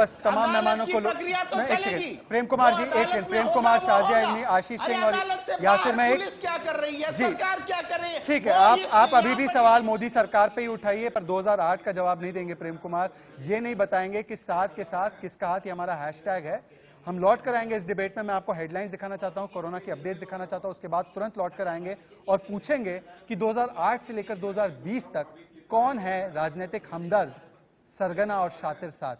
प्रेम कुमार जी, एक सेकंड, प्रेम कुमार, शाजिया इल्मी, आशीष सिंह और यासिर, मैं पुलिस क्या कर रही है, सरकार क्या कर रही है? ठीक है, आप अभी भी सवाल मोदी सरकार पे ही उठाइए, पर 2008 का जवाब नहीं देंगे प्रेम कुमार। ये नहीं बताएंगे कि साथ के साथ किसका हाथ, ये हमारा हैशटैग है। हम लौट कर आएंगे इस डिबेट में, मैं आपको हेडलाइंस दिखाना चाहता हूं, कोरोना की अपडेट्स दिखाना चाहता हूं, उसके बाद तुरंत लौट कर आएंगे और पूछेंगे कि 2008 से लेकर 2020 तक कौन है राजनीतिक हमदर्द सरगना और शातिर साथ।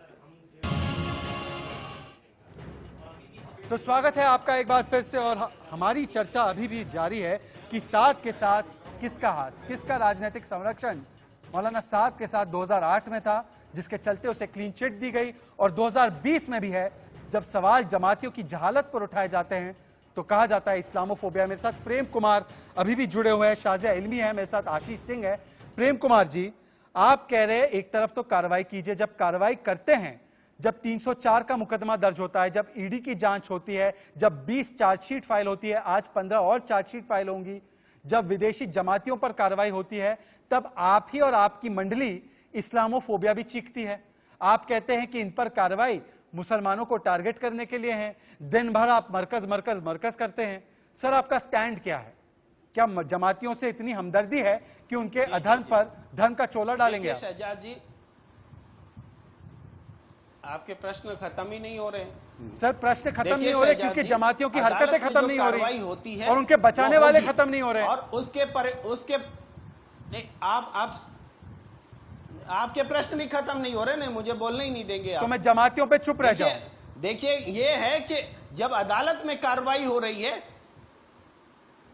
तो स्वागत है आपका एक बार फिर से, और हमारी चर्चा अभी भी जारी है कि साथ के साथ किसका हाथ, किसका राजनीतिक संरक्षण। मौलाना साद के साथ 2008 में था, जिसके चलते उसे क्लीन चिट दी गई, और 2020 में भी है, जब सवाल जमातियों की जहालत पर उठाए जाते हैं तो कहा जाता है इस्लामोफोबिया। मेरे साथ प्रेम कुमार अभी भी जुड़े हुए हैं, शाजिया इल्मी है, मेरे साथ आशीष सिंह है। प्रेम कुमार जी, आप कह रहे हैं एक तरफ तो कार्रवाई कीजिए, जब कार्रवाई करते हैं, जब 304 का मुकदमा दर्ज होता है, जब ईडी की जांच होती है, जब 20 चार्जशीट फाइल होती है, आज 15 और चार्जशीट फाइल होंगी, जब विदेशी जमातियों पर कार्रवाई होती है, तब आप ही और आपकी मंडली इस्लामोफोबिया भी चीखती है। आप कहते हैं कि इन पर कार्रवाई मुसलमानों को टारगेट करने के लिए है, दिन भर आप मरकज मरकज मरकज करते हैं। सर आपका स्टैंड क्या है? क्या जमातियों से इतनी हमदर्दी है कि उनके अधर्म पर धन का चोला डालेंगे आप? शहजाद जी, आपके प्रश्न खत्म ही नहीं हो रहे। सर प्रश्न खत्म नहीं हो रहे क्योंकि जमातियों की हरकतें खत्म नहीं हो रही होती है और उनके बचाने वाले खत्म नहीं हो रहे। और उसके नहीं, आपके प्रश्न भी खत्म नहीं हो रहे, नहीं मुझे बोलने ही नहीं देंगे आप। तो मैं जमातियों पे चुप रह जाऊं? देखिए ये है कि जब अदालत में कार्रवाई हो रही है,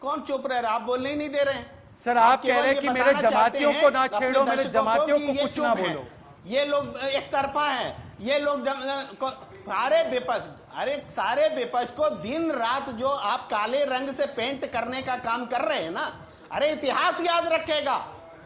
कौन चुप रह रहा? आप बोलने ही नहीं दे रहे हैं। सर आप कह रहे हैं कि मेरे जमातियों को ना छेड़ो, मेरे जमातियों को कुछ ना बोलो। ये लोग एक तरफा हैं, ये लोग सारे विपक्ष, अरे सारे विपक्ष को दिन रात जो आप काले रंग से पेंट करने का काम कर रहे हैं ना, अरे इतिहास याद रखेगा,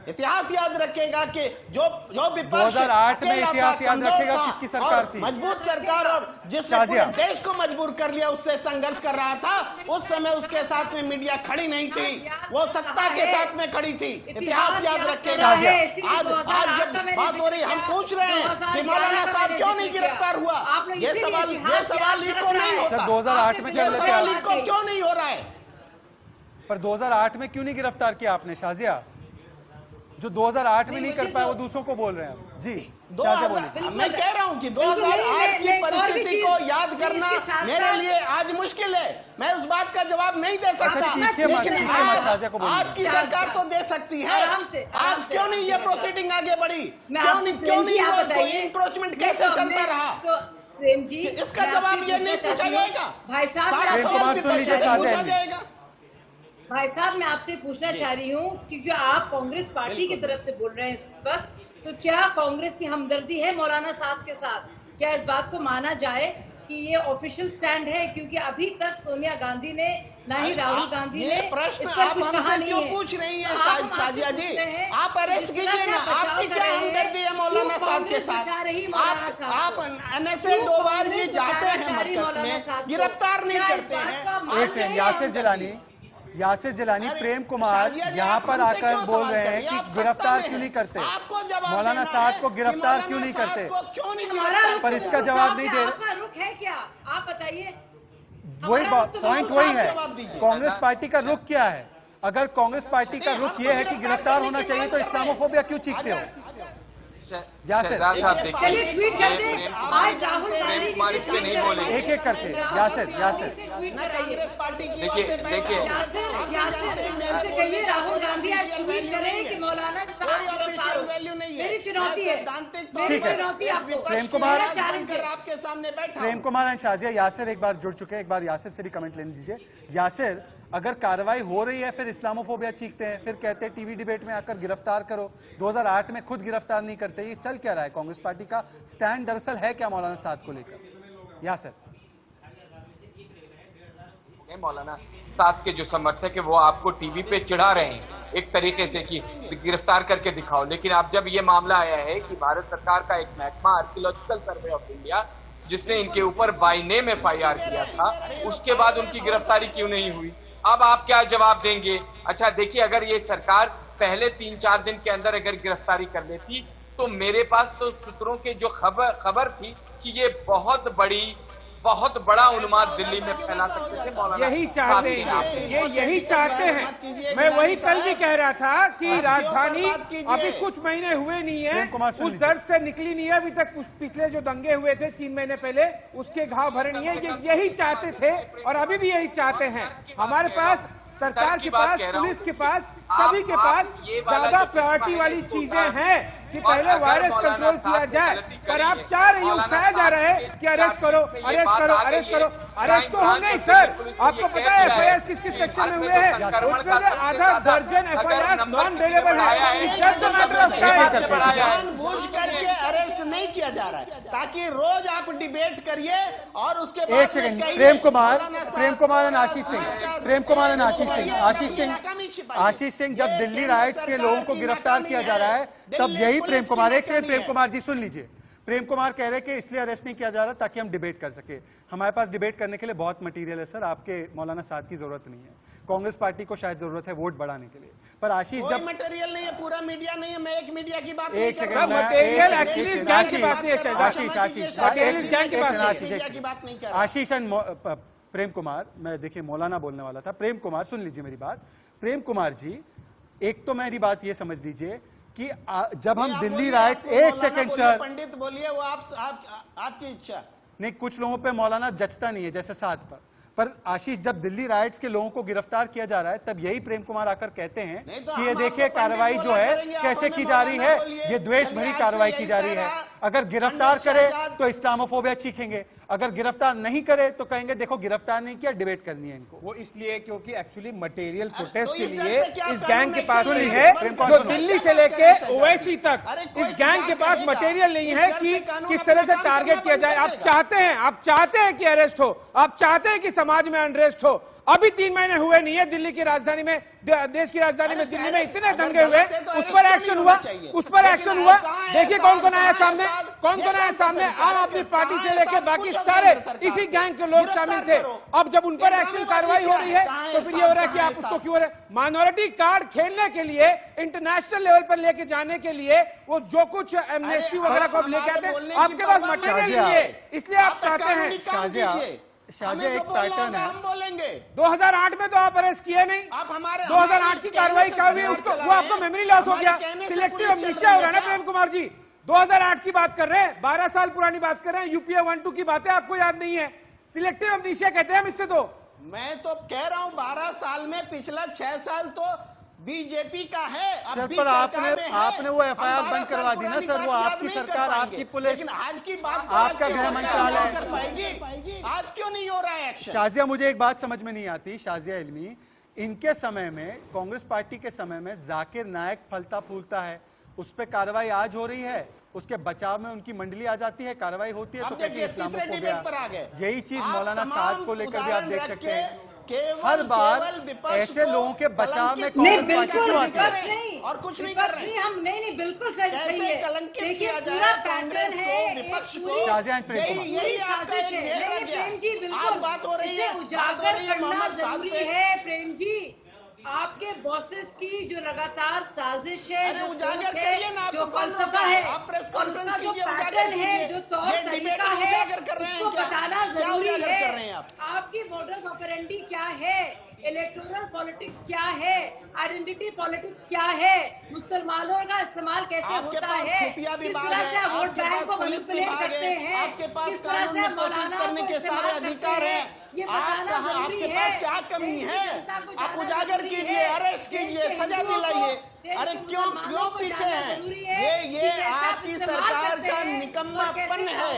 इतिहास याद रखेगा कि जो विपक्ष 2008 में इतिहास याद रखेगा किसकी सरकार थी, मजबूत सरकार, और जिसने पूरे देश को मजबूर कर लिया, उससे संघर्ष कर रहा था। उस समय उसके साथ में मीडिया खड़ी नहीं थी, वो सत्ता के साथ में खड़ी थी। इतिहास याद रखेगा। आज जब बात हो रही, हम पूछ रहे हैं कि मौलाना साहब क्यों नहीं गिरफ्तार हुआ, ये सवाल इनको नहीं होता। 2008 में ये सवाल इनको क्यों नहीं हो रहा है? पर 2008 में क्यों नहीं गिरफ्तार किया आपने शाजिया? जो 2008 में नहीं कर पाए वो दूसरों को बोल रहे हैं जी। मैं कह रहा हूं कि 2008 की परिस्थिति को याद करना मेरे लिए आज मुश्किल है, मैं उस बात का जवाब नहीं दे सकता। लेकिन आज की सरकार तो दे सकती है। आज क्यों नहीं ये प्रोसीडिंग आगे बढ़ी? क्यों नहीं इंक्रोचमेंट कैसे चलता रहा? प्रेम जी, इसका जवाब ये नहीं पूछा जाएगा भाई साहब, सारा सवाल पूछा जाएगा। भाई साहब मैं आपसे पूछना चाह रही हूँ, क्योंकि आप कांग्रेस पार्टी की तरफ से बोल रहे हैं इस वक्त, तो क्या कांग्रेस की हमदर्दी है मौलाना साहब के साथ? क्या इस बात को माना जाए कि ये ऑफिशियल स्टैंड है? क्योंकि अभी तक सोनिया गांधी ने, ना ही राहुल गांधी ने प्रश्न आप हमसे क्यों पूछ रही हैं साजिया जी? आप अरेस्ट कीजिए ना, आपकी क्या हमदर्दी है मौलाना साहब के साथ? आप NSA 2 बार जी जाते हैं मरकज में, गिरफ्तार नहीं करते हैं। एक सेकंड, यासिर जिलानी, प्रेम कुमार यहाँ पर आकर बोल रहे हैं कि गिरफ्तार क्यों नहीं करते, मौलाना साहब को गिरफ्तार क्यों नहीं करते, पर इसका जवाब नहीं दे रहे। आपका रुख है क्या? आप बताइए। वही पॉइंट वही है, कांग्रेस पार्टी का रुख क्या है? अगर कांग्रेस पार्टी का रुख ये है कि गिरफ्तार होना चाहिए तो इस्लामोफोबिया क्यों चीखते हो? यासिर चलिए ट्वीट करते हैं, आज राहुल गांधी कुमार इस पे नहीं बोले, एक एक करते। यासिर कांग्रेस पार्टी की देखिए यासिर कहिए राहुल गांधी आज ट्वीट करें कि मौलाना साहब गिरफ्तार हो। मेरी चुनौती है, मेरी चुनौती आपको। प्रेम कुमार आपके सामने बैठा, प्रेम कुमार एंड शाजिया, यासिर एक बार जुड़ चुके हैं, एक बार यासिर से भी कमेंट लेने दीजिए। यासिर, अगर कार्रवाई हो रही है फिर इस्लामोफोबिया चीखते हैं, फिर कहते हैं टीवी डिबेट में आकर गिरफ्तार करो, 2008 में खुद गिरफ्तार नहीं करते, ये चल क्या रहा है? कांग्रेस पार्टी का स्टैंड दरअसल है क्या मौलाना साहब को लेकर? यासिर, मौलाना साहब के जो समर्थक है वो आपको टीवी पे चिढ़ा रहे हैं एक तरीके से कि गिरफ्तार करके दिखाओ, लेकिन अब जब ये मामला आया है कि भारत सरकार का एक महकमा आर्कियोलॉजिकल सर्वे ऑफ इंडिया जिसने इनके ऊपर बाय नेम FIR किया था, उसके बाद उनकी गिरफ्तारी क्यों नहीं हुई? अब आप क्या जवाब देंगे? अच्छा देखिए, अगर ये सरकार पहले 3-4 दिन के अंदर अगर गिरफ्तारी कर लेती तो मेरे पास तो सूत्रों के जो खबर थी कि ये बहुत बड़ा उन्माद दिल्ली में फैला सकते थे। मौलाना यही चाहते हैं, ये यही चाहते हैं। मैं वही कल भी कह रहा था कि राजधानी अभी कुछ महीने हुए नहीं है, उस दर्द से निकली नहीं है अभी तक। पिछले जो दंगे हुए थे 3 महीने पहले, उसके घाव भरे नहीं है। ये यही चाहते थे और अभी भी यही चाहते हैं। हमारे पास, सरकार के पास, पुलिस के पास, सभी के पास ज्यादा प्रायोरिटी वाली चीजें हैं कि पहले वायरस कंट्रोल किया जाए। पर आप चाह रहे हैं, उकसाया जा रहा है कि अरेस्ट करो, अरेस्ट करो, अरेस्ट करो। अरेस्ट तो होंगे ही सर। आपको पता है FIR किस सेक्शन में हुए हैं? उसमें आधा दर्जन FIR नॉन वेलेबल है। जानबूझ करके अरेस्ट नहीं किया जा रहा है ताकि रोज आप डिबेट करिए और उसके बाद एक सेकंड, प्रेम कुमार और आशीष सिंह, आशीष सिंह, जब दिल्ली राइट्स के लोगों को गिरफ्तार किया जा रहा है तब यही प्रेम कुमार, एक सेकंड प्रेम कुमार जी सुन लीजिए, प्रेम कुमार कह रहे हैं कि इसलिए अरेस्ट नहीं किया जा रहा ताकि हम डिबेट कर सके। हमारे पास डिबेट करने के लिए बहुत मटेरियल है सर, आपके मौलाना साद की जरूरत नहीं है। कांग्रेस पार्टी को शायद जरूरत है वोट बढ़ाने के लिए, पर आशीष कोई जब मटेरियल नहीं है, पूरा मीडिया नहीं है, मैं एक मीडिया की बात नहीं एक कर सेकंड, रहा हूं। मटेरियल एक्चुअली इस गैंग की बात नहीं है शहजाद। आशीष आशीष मटेरियल इस गैंग की बात नहीं है। मीडिया की बात नहीं कर रहा। आशीष एंड प्रेम कुमार, मैं देखिए मौलाना बोलने वाला था। प्रेम कुमार सुन लीजिए मेरी बात। प्रेम कुमार जी, एक तो मेरी बात ये समझ लीजिए कि जब हम दिल्ली राइट्स, एक सेकंड सर, पंडित बोलिए, वो आपकी इच्छा। नहीं, कुछ लोगों पे मौलाना जचता नहीं है जैसे साथ पर आशीष, जब दिल्ली राइट्स के लोगों को गिरफ्तार किया जा रहा है तब यही प्रेम कुमार आकर कहते हैं तो कि ये देखिए कार्रवाई जो है कैसे की जा रही है, ये द्वेष भरी कार्रवाई की जा रही है। अगर गिरफ्तार करे तो इस्लामोफोबिया चीखेंगे, अगर गिरफ्तार नहीं करे तो कहेंगे देखो गिरफ्तार नहीं किया, डिबेट करनी है इनको। वो इसलिए क्योंकि एक्चुअली मटेरियल प्रोटेस्ट के इस लिए क्या इस गैंग के पास कानून नहीं है? है, जो दिल्ली से लेके ओवैसी तक कोई इस गैंग के पास करेगा? मटेरियल नहीं इस है तरह कि से कानून किस तरह अपना से काम टारगेट करना किया बंद जाए। आप करेगा। चाहते हैं कि अरेस्ट हो, आप चाहते हैं कि समाज में अनरेस्ट हो। अभी 3 महीने हुए नहीं है, दिल्ली की राजधानी में, देश की राजधानी में दिल्ली में इतने दंगे हुए, उस पर एक्शन हुआ, उस पर एक्शन हुआ। देखिए कौन कौन आया सामने, कौन कौन आया सामने। आम आदमी पार्टी से लेकर बाकी सारे इसी गैंग के लोग शामिल थे। अब जब उन पर एक्शन कार्रवाई हो रही है तो फिर ये हो रहा है कि आप उसको क्यों रहे। माइनॉरिटी कार्ड खेलने के लिए, इंटरनेशनल लेवल पर लेके जाने के लिए वो जो कुछ एमनेस्टी वगैरह को लेके आते हैं, आपके पास मटेरियल नहीं है, इसलिए आप चाहते हैं। शाजिया एक पैटर्न है। हम बोलेंगे 2008 में तो आप अरेस्ट किए नहीं, आप हमारे 2008 की कार्रवाई क्या हुई, उसको वो आपको मेमोरी लॉस हो गया, सिलेक्टिव अमनीशिया हो रहा है ना प्रेम कुमार जी। 2008 की बात कर रहे हैं, 12 साल पुरानी बात कर रहे हैं, यूपीए 1-2 की बातें आपको याद नहीं है। सिलेक्टिव अमनीशिया कहते हैं हम इससे। तो मैं तो कह रहा हूं 12 साल में पिछला 6 साल तो बीजेपी का है। सर पर आपने वो एफआईआर बंद करवा दी ना सर, वो आपकी सरकार, आपकी पुलिस, लेकिन आज की बात आपका गृह मंत्रालय कर पाएगी। आज क्यों नहीं हो रहा है एक्शन? शाजिया, मुझे एक बात समझ में नहीं आती, शाजिया इल्मी, इनके समय में, कांग्रेस पार्टी के समय में जाकिर नायक फलता फूलता है, उस पर कार्रवाई आज हो रही है, उसके बचाव में उनकी मंडली आ जाती है, कार्रवाई होती है तो कहती है इस्लामोफोबिया। यही चीज मौलाना साद को लेकर भी आप देख सकते हैं। हर बार ऐसे लोगों के बचाव में कांग्रेस पार्टी क्यों आती है? और कुछ नहीं कर रहे। हम नहीं बिल्कुल सही है। कलंकित किया जा रहा है कांग्रेस को, विपक्ष को। शाहजहां प्रेम कुमार, यही आपका एक ध्येय रह गया। प्रेम जी बिल्कुल आज बात हो रही है, उजागर करना जरूरी है। प्रेम जी, आपके बॉसेस की जो लगातार साजिश है, जो सोच है, जो फलसफा है, और उसका जो पैटर्न है, जो तौर तरीका है, उसको बताना जरूरी है। आपकी मोडस ऑपरेंडी क्या है, इलेक्टोरल पॉलिटिक्स क्या है, आइडेंटिटी पॉलिटिक्स क्या है, मुसलमानों का इस्तेमाल कैसे होता है, किस तरह से वोट बैंक को मैनिपुलेट करते हैं, किस तरह से मौलाना को इस्तेमाल करते हैं, ये बताना जरूरी है। आपके पास क्या कमी है? आप उजागर कीजिए, अरेस्ट कीजिए, सजा दिलाइए। अरे क्यों पीछे हैं? ये आपकी सरकार का निकम्मापन है,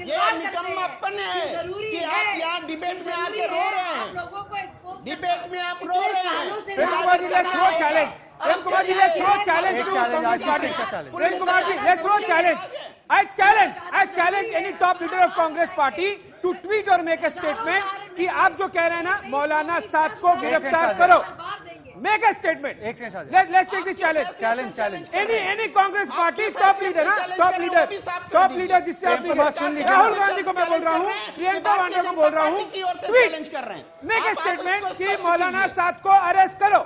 ये निकम्मापन है कि आप यहाँ डिबेट में आके रो रहे हैं, डिबेट में आप रो रहे हैं। Prem Kumar ji, let's throw challenge. Prem Kumar ji, let's throw challenge to Congress party. Prem Kumar ji, let's throw challenge. I challenge any top leader of Congress party to tweet or make a statement कि आप जो कह रहे हैं ना मौलाना साद को गिरफ्तार करो। Make a statement. एक second Shazia, Let's take this challenge. Any Congress party top leader ना, top leader जिससे आप राहुल गांधी को मैं बोल रहा हूँ, प्रियंका वाड्रा को बोल रहा हूँ, tweet, make a statement कि मौलाना साद को अरेस्ट करो।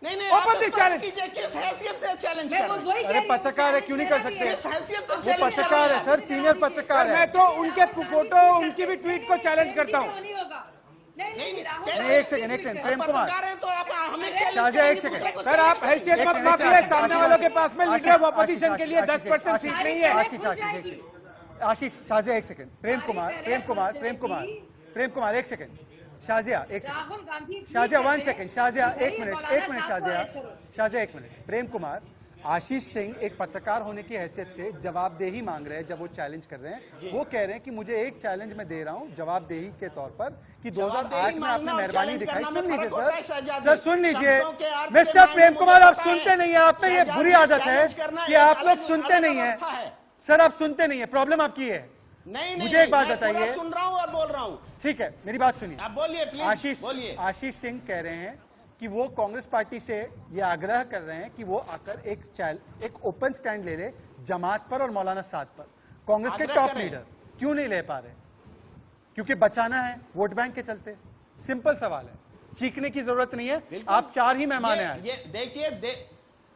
नहीं, ओपन दिस चैलेंज। किस हैसियत से चैलेंज कर रहे हैं? अरे पत्रकार है, क्यों नहीं कर सकते? किस हैसियत से वो चैलेंज पत्रकार है सर, सीनियर पत्रकार है। मैं तो उनके फोटो, उनकी भी ट्वीट को चैलेंज करता हूँ। नहीं, एक सेकंड प्रेम कुमार, तो आप हमें शाजिया एक सेकंड सर, आप हैसियत मत मापिए, सामने वालों के पास में लीडर ऑफ अपोजिशन के लिए 10% सीट नहीं है। आशीष, शाजिया एक सेकंड, प्रेम कुमार एक सेकंड, शाजिया एक सेकंड, शाजिया 1 सेकंड, शाजिया एक मिनट, शाजिया एक मिनट। प्रेम कुमार, आशीष सिंह एक पत्रकार होने की हैसियत से जवाबदेही मांग रहे हैं जब वो चैलेंज कर रहे हैं। वो कह रहे हैं कि मुझे एक चैलेंज मैं दे रहा हूं जवाबदेही के तौर पर कि 2008 में आपने मेहरबानी दिखाई। सुन लीजिए सर, सुन लीजिए मिस्टर प्रेम कुमार, आप सुनते नहीं है, आप में ये बुरी आदत है कि आप लोग सुनते नहीं है सर, आप सुनते नहीं है, प्रॉब्लम आपकी है। नहीं, मुझे एक बात बताइए, सुन रहा हूँ और बोल रहा हूँ। ठीक है, मेरी बात सुनिए, आप बोलिए प्लीज। आशीष सिंह कह रहे हैं कि वो कांग्रेस पार्टी से ये आग्रह कर रहे हैं कि वो आकर एक ओपन स्टैंड ले ले जमात पर और मौलाना साद पर। कांग्रेस के आग्रह टॉप करें। लीडर क्यों नहीं ले पा रहे? क्योंकि बचाना है वोट बैंक के चलते। सिंपल सवाल है, चीखने की जरूरत नहीं है। बिल्कुल। आप 4 ही मेहमान हैं। ये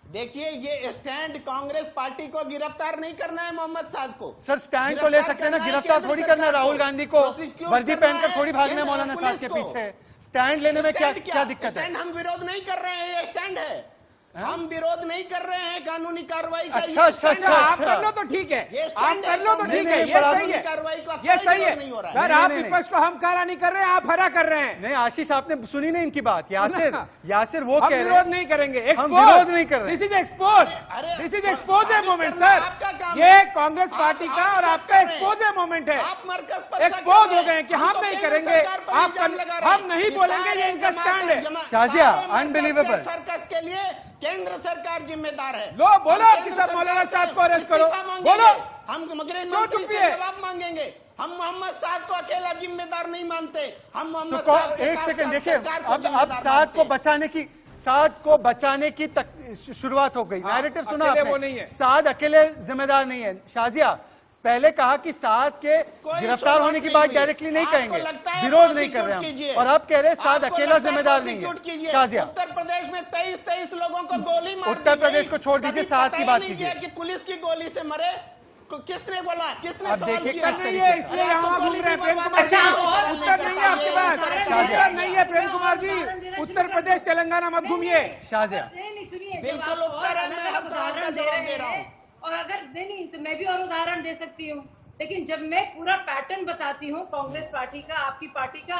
देखिए ये स्टैंड कांग्रेस पार्टी को गिरफ्तार नहीं करना है मोहम्मद साद को। सर स्टैंड तो ले सकते हैं ना, गिरफ्तार थोड़ी करना है राहुल गांधी को, वर्दी पहनकर थोड़ी भागना है मौलाना साद के पीछे। स्टैंड लेने में क्या दिक्कत है? स्टैंड हम विरोध नहीं कर रहे हैं, ये स्टैंड है। हम विरोध नहीं कर रहे हैं कानूनी कार्रवाई का। अच्छा, आप कर लो तो ठीक है, आप कर लो तो ठीक है, ये सही है, ये सही है। सर आप विपक्ष को हम काला नहीं कर रहे हैं, आप हरा कर रहे हैं। नहीं आशीष, आपने सुनी नहीं इनकी बात। यासिर वो कह रहे हैं विरोध नहीं करेंगे, हम विरोध नहीं कर रहे। This is expose, this is expose है मोमेंट सर। ये कांग्रेस पार्टी का और आपका एक्सपोज है मोमेंट है। एक्सपोज हो गए कि हम नहीं करेंगे, हम नहीं बोलेंगे, ये इनका स्टैंड है। शाजिया अनबिलीवेबल। सर्कस के लिए केंद्र सरकार जिम्मेदार है। लो बोलो कि सब मौलाना साद को अरेस्ट करो, बोलो। हम गृह मंत्री से जवाब मांगेंगे। हम मोहम्मद साद को अकेला जिम्मेदार नहीं मानते। हम मोहम्मद साद के एक साथ सेकंड साथ देखिए, सरकार को अब जिम्मेदार साद को मानते हैं। बचाने की शुरुआत हो गई। नैरेटिव सुना अकेले वो आपने, नहीं है। साद अकेले जिम्मेदार नहीं है। शाजिया पहले कहा कि साद के गिरफ्तार होने की बात डायरेक्टली नहीं कहेंगे, विरोध नहीं कर रहे हैं, और अब कह रहे साद अकेला जिम्मेदार नहीं है। शाजिया उत्तर प्रदेश में 23 लोगों को गोली मार उत्तर प्रदेश को छोड़ दीजिए, साद की बात कीजिए कि पुलिस की गोली से मरे किसने बोला, किसने अब सवाल देखिए किया? नहीं है, इसलिए यहाँ घूम रहे हैं प्रेम कुमार जी। अच्छा, उत्तर नहीं है आपके पास, उत्तर नहीं है प्रेम कुमार जी। उत्तर प्रदेश तेलंगाना मत घूमिए। शाजिया नहीं सुनिए, बिल्कुल जब आप उत्तर है, और मैं अलग हर सवाल का उदाहरण दे जवाब रहे दे रहा हैं, और अगर नहीं तो मैं भी और उदाहरण दे सकती हूँ, लेकिन जब मैं पूरा पैटर्न बताती हूँ कांग्रेस पार्टी का, आपकी पार्टी का,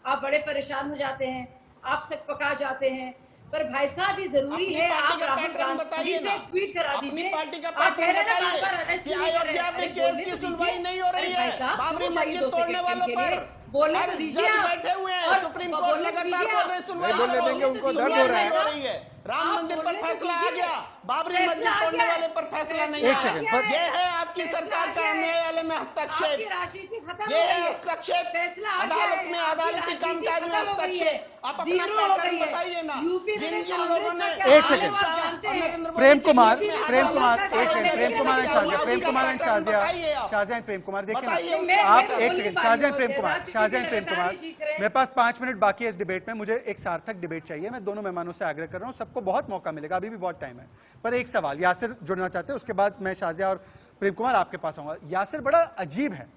आप बड़े परेशान हो जाते हैं, आप सकपका जाते हैं। पर भाई साहब ये जरूरी है, आप राहुल गांधी से ट्वीट करा दीजिए। पार्टी का आप कह रहे हैं ना बताइए बार-बार कि अयोध्या में केस की सुनवाई नहीं हो रही है, बाबरी मस्जिद तोड़ने वालों पर बोलने तो दीजिए, बैठे हुए हैं, सुप्रीम कोर्ट लगातार बोल रहे सुनवाई बोलने देंगे, उनको दर्द हो रहा है। राम मंदिर पर फैसला आ गया, बाबरी मस्जिद तोड़ने वाले पर फैसला नहीं एक आया। सेकंड, ये है आपकी सरकार का न्यायालय में हस्तक्षेप, ये है हस्तक्षेप अदालत में, अदालती कामकाज में हस्तक्षेप। आप अपना पैटर्न बताइए ना, जिन जिन लोगों ने एक सेकंड, प्रेम कुमार एक सेकंड, प्रेम कुमार शाजिया प्रेम कुमार देखिए आप एक सेकंड, शाजिया प्रेम कुमार मेरे पास 5 मिनट बाकी है इस डिबेट में। मुझे एक सार्थक डिबेट चाहिए। मैं दोनों मेहमानों से आग्रह कर रहा हूं, सबको बहुत मौका मिलेगा, अभी भी बहुत टाइम है। पर एक सवाल, यासिर जुड़ना चाहते हैं, उसके बाद मैं शाजिया और प्रेम कुमार आपके पास आऊंगा। यासिर बड़ा अजीब है,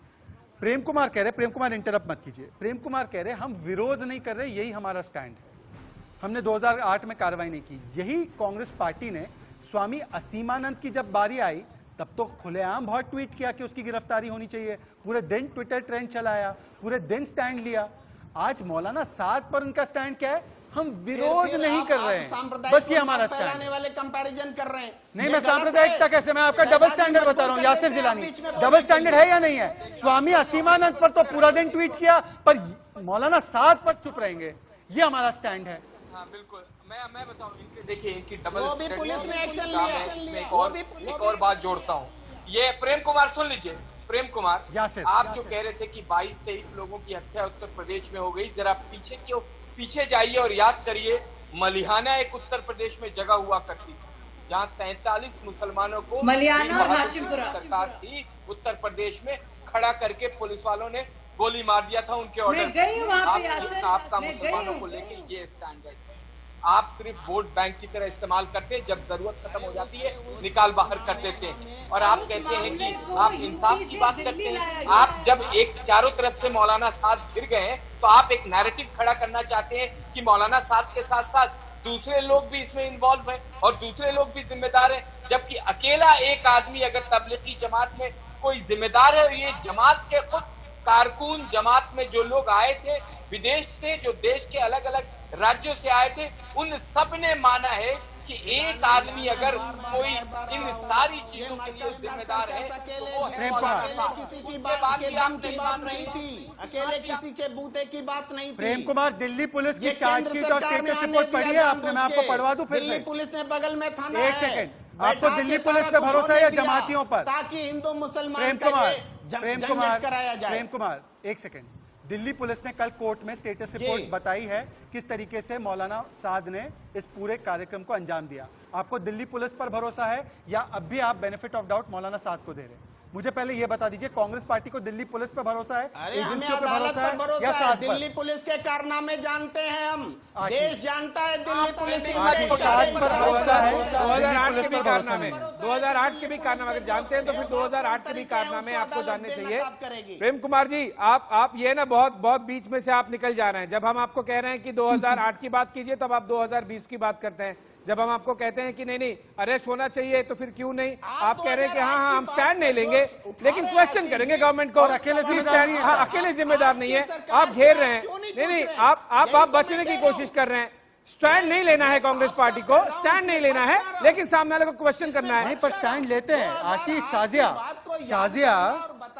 प्रेम कुमार कह रहे, प्रेम कुमार इंटरप्ट मत कीजिए, प्रेम कुमार कह रहे हम विरोध नहीं कर रहे, यही हमारा स्टैंड है, हमने 2008 में कार्रवाई नहीं की। यही कांग्रेस पार्टी ने स्वामी असीमानंद की जब बारी आई तब तो खुलेआम बहुत ट्वीट किया कि उसकी गिरफ्तारी होनी चाहिए, पूरे दिन ट्विटर ट्रेंड चलाया, पूरे दिन स्टैंड लिया। आज मौलाना साद पर उनका स्टैंड क्या है? हम विरोध नहीं कर रहे हैं, बस ये हमारा स्टैंड है। वाले कंपैरिजन कर रहे हैं। नहीं, मैं सांप्रदायिकता कैसे, मैं आपका डबल स्टैंडर्ड बता रहा हूँ। यासिर जिलानी, डबल स्टैंडर्ड है या नहीं है? स्वामी असीमानंद पर तो पूरा दिन ट्वीट किया, पर मौलाना साद पर चुप रहेंगे, ये हमारा स्टैंड है। हाँ बिल्कुल, मैं बताऊं, देखिए इनकी डबल वो भी पुलिस ने एक्शन लिया। एक और बात जोड़ता हूँ, ये प्रेम कुमार सुन लीजिए, प्रेम कुमार आप जो कह रहे थे कि 22-23 लोगों की हत्या उत्तर प्रदेश में हो गई, जरा पीछे जाइए और याद करिए, मलिहाना एक उत्तर प्रदेश में जगह हुआ करती थी, जहाँ 43 मुसलमानों को सरकार थी उत्तर प्रदेश में खड़ा करके पुलिस वालों ने गोली मार दिया था उनके ऑर्डर। आपका मुसलमानों को लेकर ये स्टैंडर्ड, आप सिर्फ वोट बैंक की तरह इस्तेमाल करते हैं, जब जरूरत खत्म हो जाती है निकाल बाहर कर देते हैं, और आप कहते हैं कि आप इंसाफ की बात करते हैं। आप जब एक चारों तरफ से मौलाना साद घिर गए हैं, तो आप एक नैरेटिव खड़ा करना चाहते हैं कि मौलाना साद के साथ साथ दूसरे लोग भी इसमें इन्वॉल्व है और दूसरे लोग भी जिम्मेदार है, जबकि अकेला एक आदमी अगर तबलीगी जमात में कोई जिम्मेदार है। ये जमात के खुद कारकुन, जमात में जो लोग आए थे विदेश से, जो देश के अलग अलग राज्यों से आए थे, उन सब ने माना है कि एक आदमी अगर कोई इन सारी चीजों के लिए जिम्मेदार है तो वो है मौलाना साहब। किसी की बात के दम की बात नहीं थी, अकेले किसी के बूते की बात नहीं थी। प्रेम कुमार, दिल्ली पुलिस की चार्जशीट और स्टेटस रिपोर्ट पढ़ी है आपने? मैं आपको पढ़वा दूं फिर से। दिल्ली पुलिस ने बगल में थाना एक सेकंड, आपको दिल्ली पुलिस पे भरोसा है या जमातियों पर? ताकि हिंदू मुसलमान प्रेम कुमार कराया जाए। प्रेम कुमार एक सेकंड, दिल्ली पुलिस ने कल कोर्ट में स्टेटस रिपोर्ट बताई है किस तरीके से मौलाना साद ने इस पूरे कार्यक्रम को अंजाम दिया। आपको दिल्ली पुलिस पर भरोसा है या अब भी आप बेनिफिट ऑफ डाउट मौलाना साद को दे रहे हैं? मुझे पहले ये बता दीजिए, कांग्रेस पार्टी को दिल्ली पुलिस पे भरोसा है, अरे हमें एजेंसियों पे अदालत पर भरोसा या है। साथ दिल्ली पुलिस के कारनामे जानते हैं हम, देश जानता है दिल्ली पुलिस के 2008 के भी कारनामे, 2008 के भी कारनामे अगर जानते हैं तो फिर 2008 के भी कारनामे आपको जानने चाहिए। प्रेम कुमार जी, आप ये ना बहुत बीच में से आप निकल जा रहे हैं। जब हम आपको कह रहे हैं कि 2008 की बात कीजिए तब आप 2020 की बात करते हैं। जब हम आपको कहते हैं कि नहीं अरेस्ट होना चाहिए तो फिर क्यों नहीं, आप कह रहे हैं कि हाँ हम स्टैंड नहीं लेंगे, लेकिन क्वेश्चन करेंगे गवर्नमेंट को। अकेले जिम्मेदार नहीं है, आप घेर रहे हैं। नहीं, आप बचने की कोशिश कर रहे हैं। स्टैंड नहीं लेना है कांग्रेस पार्टी को, स्टैंड नहीं लेना है, लेकिन सामने वाले को क्वेश्चन करना है। नहीं, पर स्टैंड लेते हैं। आशीष, शाजिया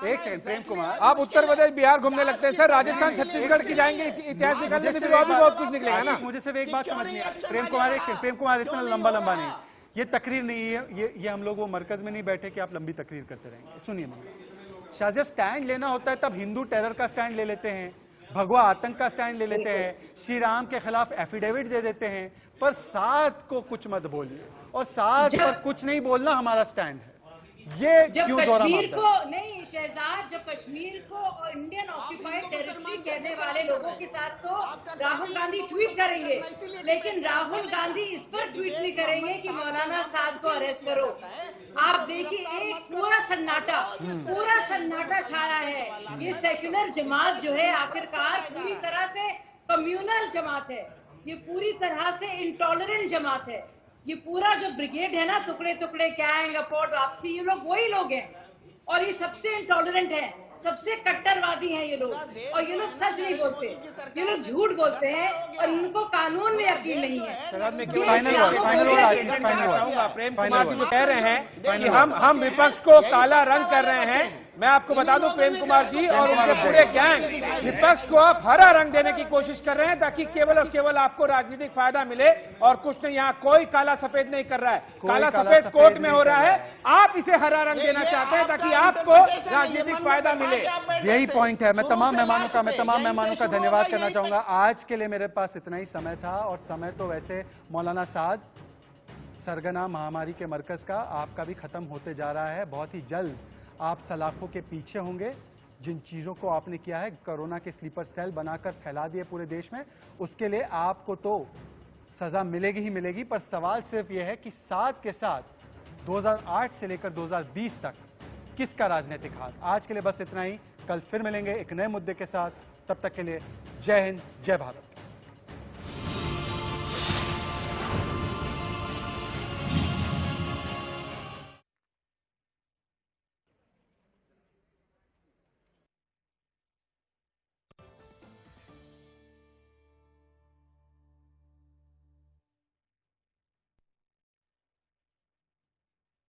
एक सेकंड, प्रेम कुमार, आप उत्तर प्रदेश बिहार घूमने लगते हैं सर, राजस्थान छत्तीसगढ़ की जाएंगे, इतिहास निकालने से फिर और भी बहुत कुछ निकलेगा ना। मुझे सिर्फ एक बात समझ नहीं है प्रेम कुमार, इतना लंबा नहीं, ये तकरीर नहीं है, ये हम लोग वो मरकज में नहीं बैठे कि आप लंबी तकरीर करते रहेंगे। सुनिए मुझे, शाजिया, स्टैंड लेना होता है तब हिंदू टेरर का स्टैंड ले लेते हैं, भगवा आतंक का स्टैंड ले लेते हैं, श्री राम के खिलाफ एफिडेविट दे देते हैं, पर साथ को कुछ मत बोलिए और साथ पर कुछ नहीं बोलना हमारा स्टैंड है। ये जब क्यों कश्मीर को नहीं शहजाद, जब कश्मीर को इंडियन ऑक्यूपाइड टेरिटरी कहने वाले लोगों के साथ तो राहुल गांधी ट्वीट करेंगे, लेकिन राहुल गांधी इस पर ट्वीट नहीं करेंगे कि मौलाना साद को अरेस्ट करो। आप देखिए, एक पूरा सन्नाटा छाया है। ये सेक्युलर जमात जो है आखिरकार पूरी तरह से कम्युनल जमात है, ये पूरी तरह से इंटॉलरेंट जमात है। ये पूरा जो ब्रिगेड है ना, टुकड़े टुकड़े क्या है, लपोट वापसी, ये लोग वही लोग हैं और ये सबसे इंटॉलरेंट है, सबसे कट्टरवादी हैं ये लोग। और ये लोग सच नहीं बोलते, ये लोग झूठ बोलते हैं और इनको कानून में यकीन नहीं है। प्रेम कुमार जी कह रहे हैं कि हम विपक्ष को काला रंग कर रहे हैं। मैं आपको बता दूं प्रेम कुमार जी और उनके पूरे गैंग विपक्ष को आप हरा रंग देने की कोशिश कर रहे हैं ताकि केवल और केवल आपको राजनीतिक फायदा मिले और कुछ नहीं। यहाँ कोई काला सफेद नहीं कर रहा है, काला सफेद कोर्ट में हो रहा है, आप इसे हरा रंग देना चाहते हैं ताकि आपको राजनीतिक फायदा मिले। यही पॉइंट है। मैं तमाम मेहमानों का धन्यवाद करना चाहूंगा। आज के लिए मेरे पास इतना ही समय था और समय तो वैसे मौलाना साद, सरगना महामारी के मरकज का आपका भी खत्म होते जा रहा है। बहुत ही जल्द आप सलाखों के पीछे होंगे। जिन चीज़ों को आपने किया है, कोरोना के स्लीपर सेल बनाकर फैला दिए पूरे देश में, उसके लिए आपको तो सज़ा मिलेगी ही मिलेगी। पर सवाल सिर्फ यह है कि साथ के साथ 2008 से लेकर 2020 तक किसका राजनीतिक हाथ। आज के लिए बस इतना ही, कल फिर मिलेंगे एक नए मुद्दे के साथ। तब तक के लिए जय हिंद, जय भारत।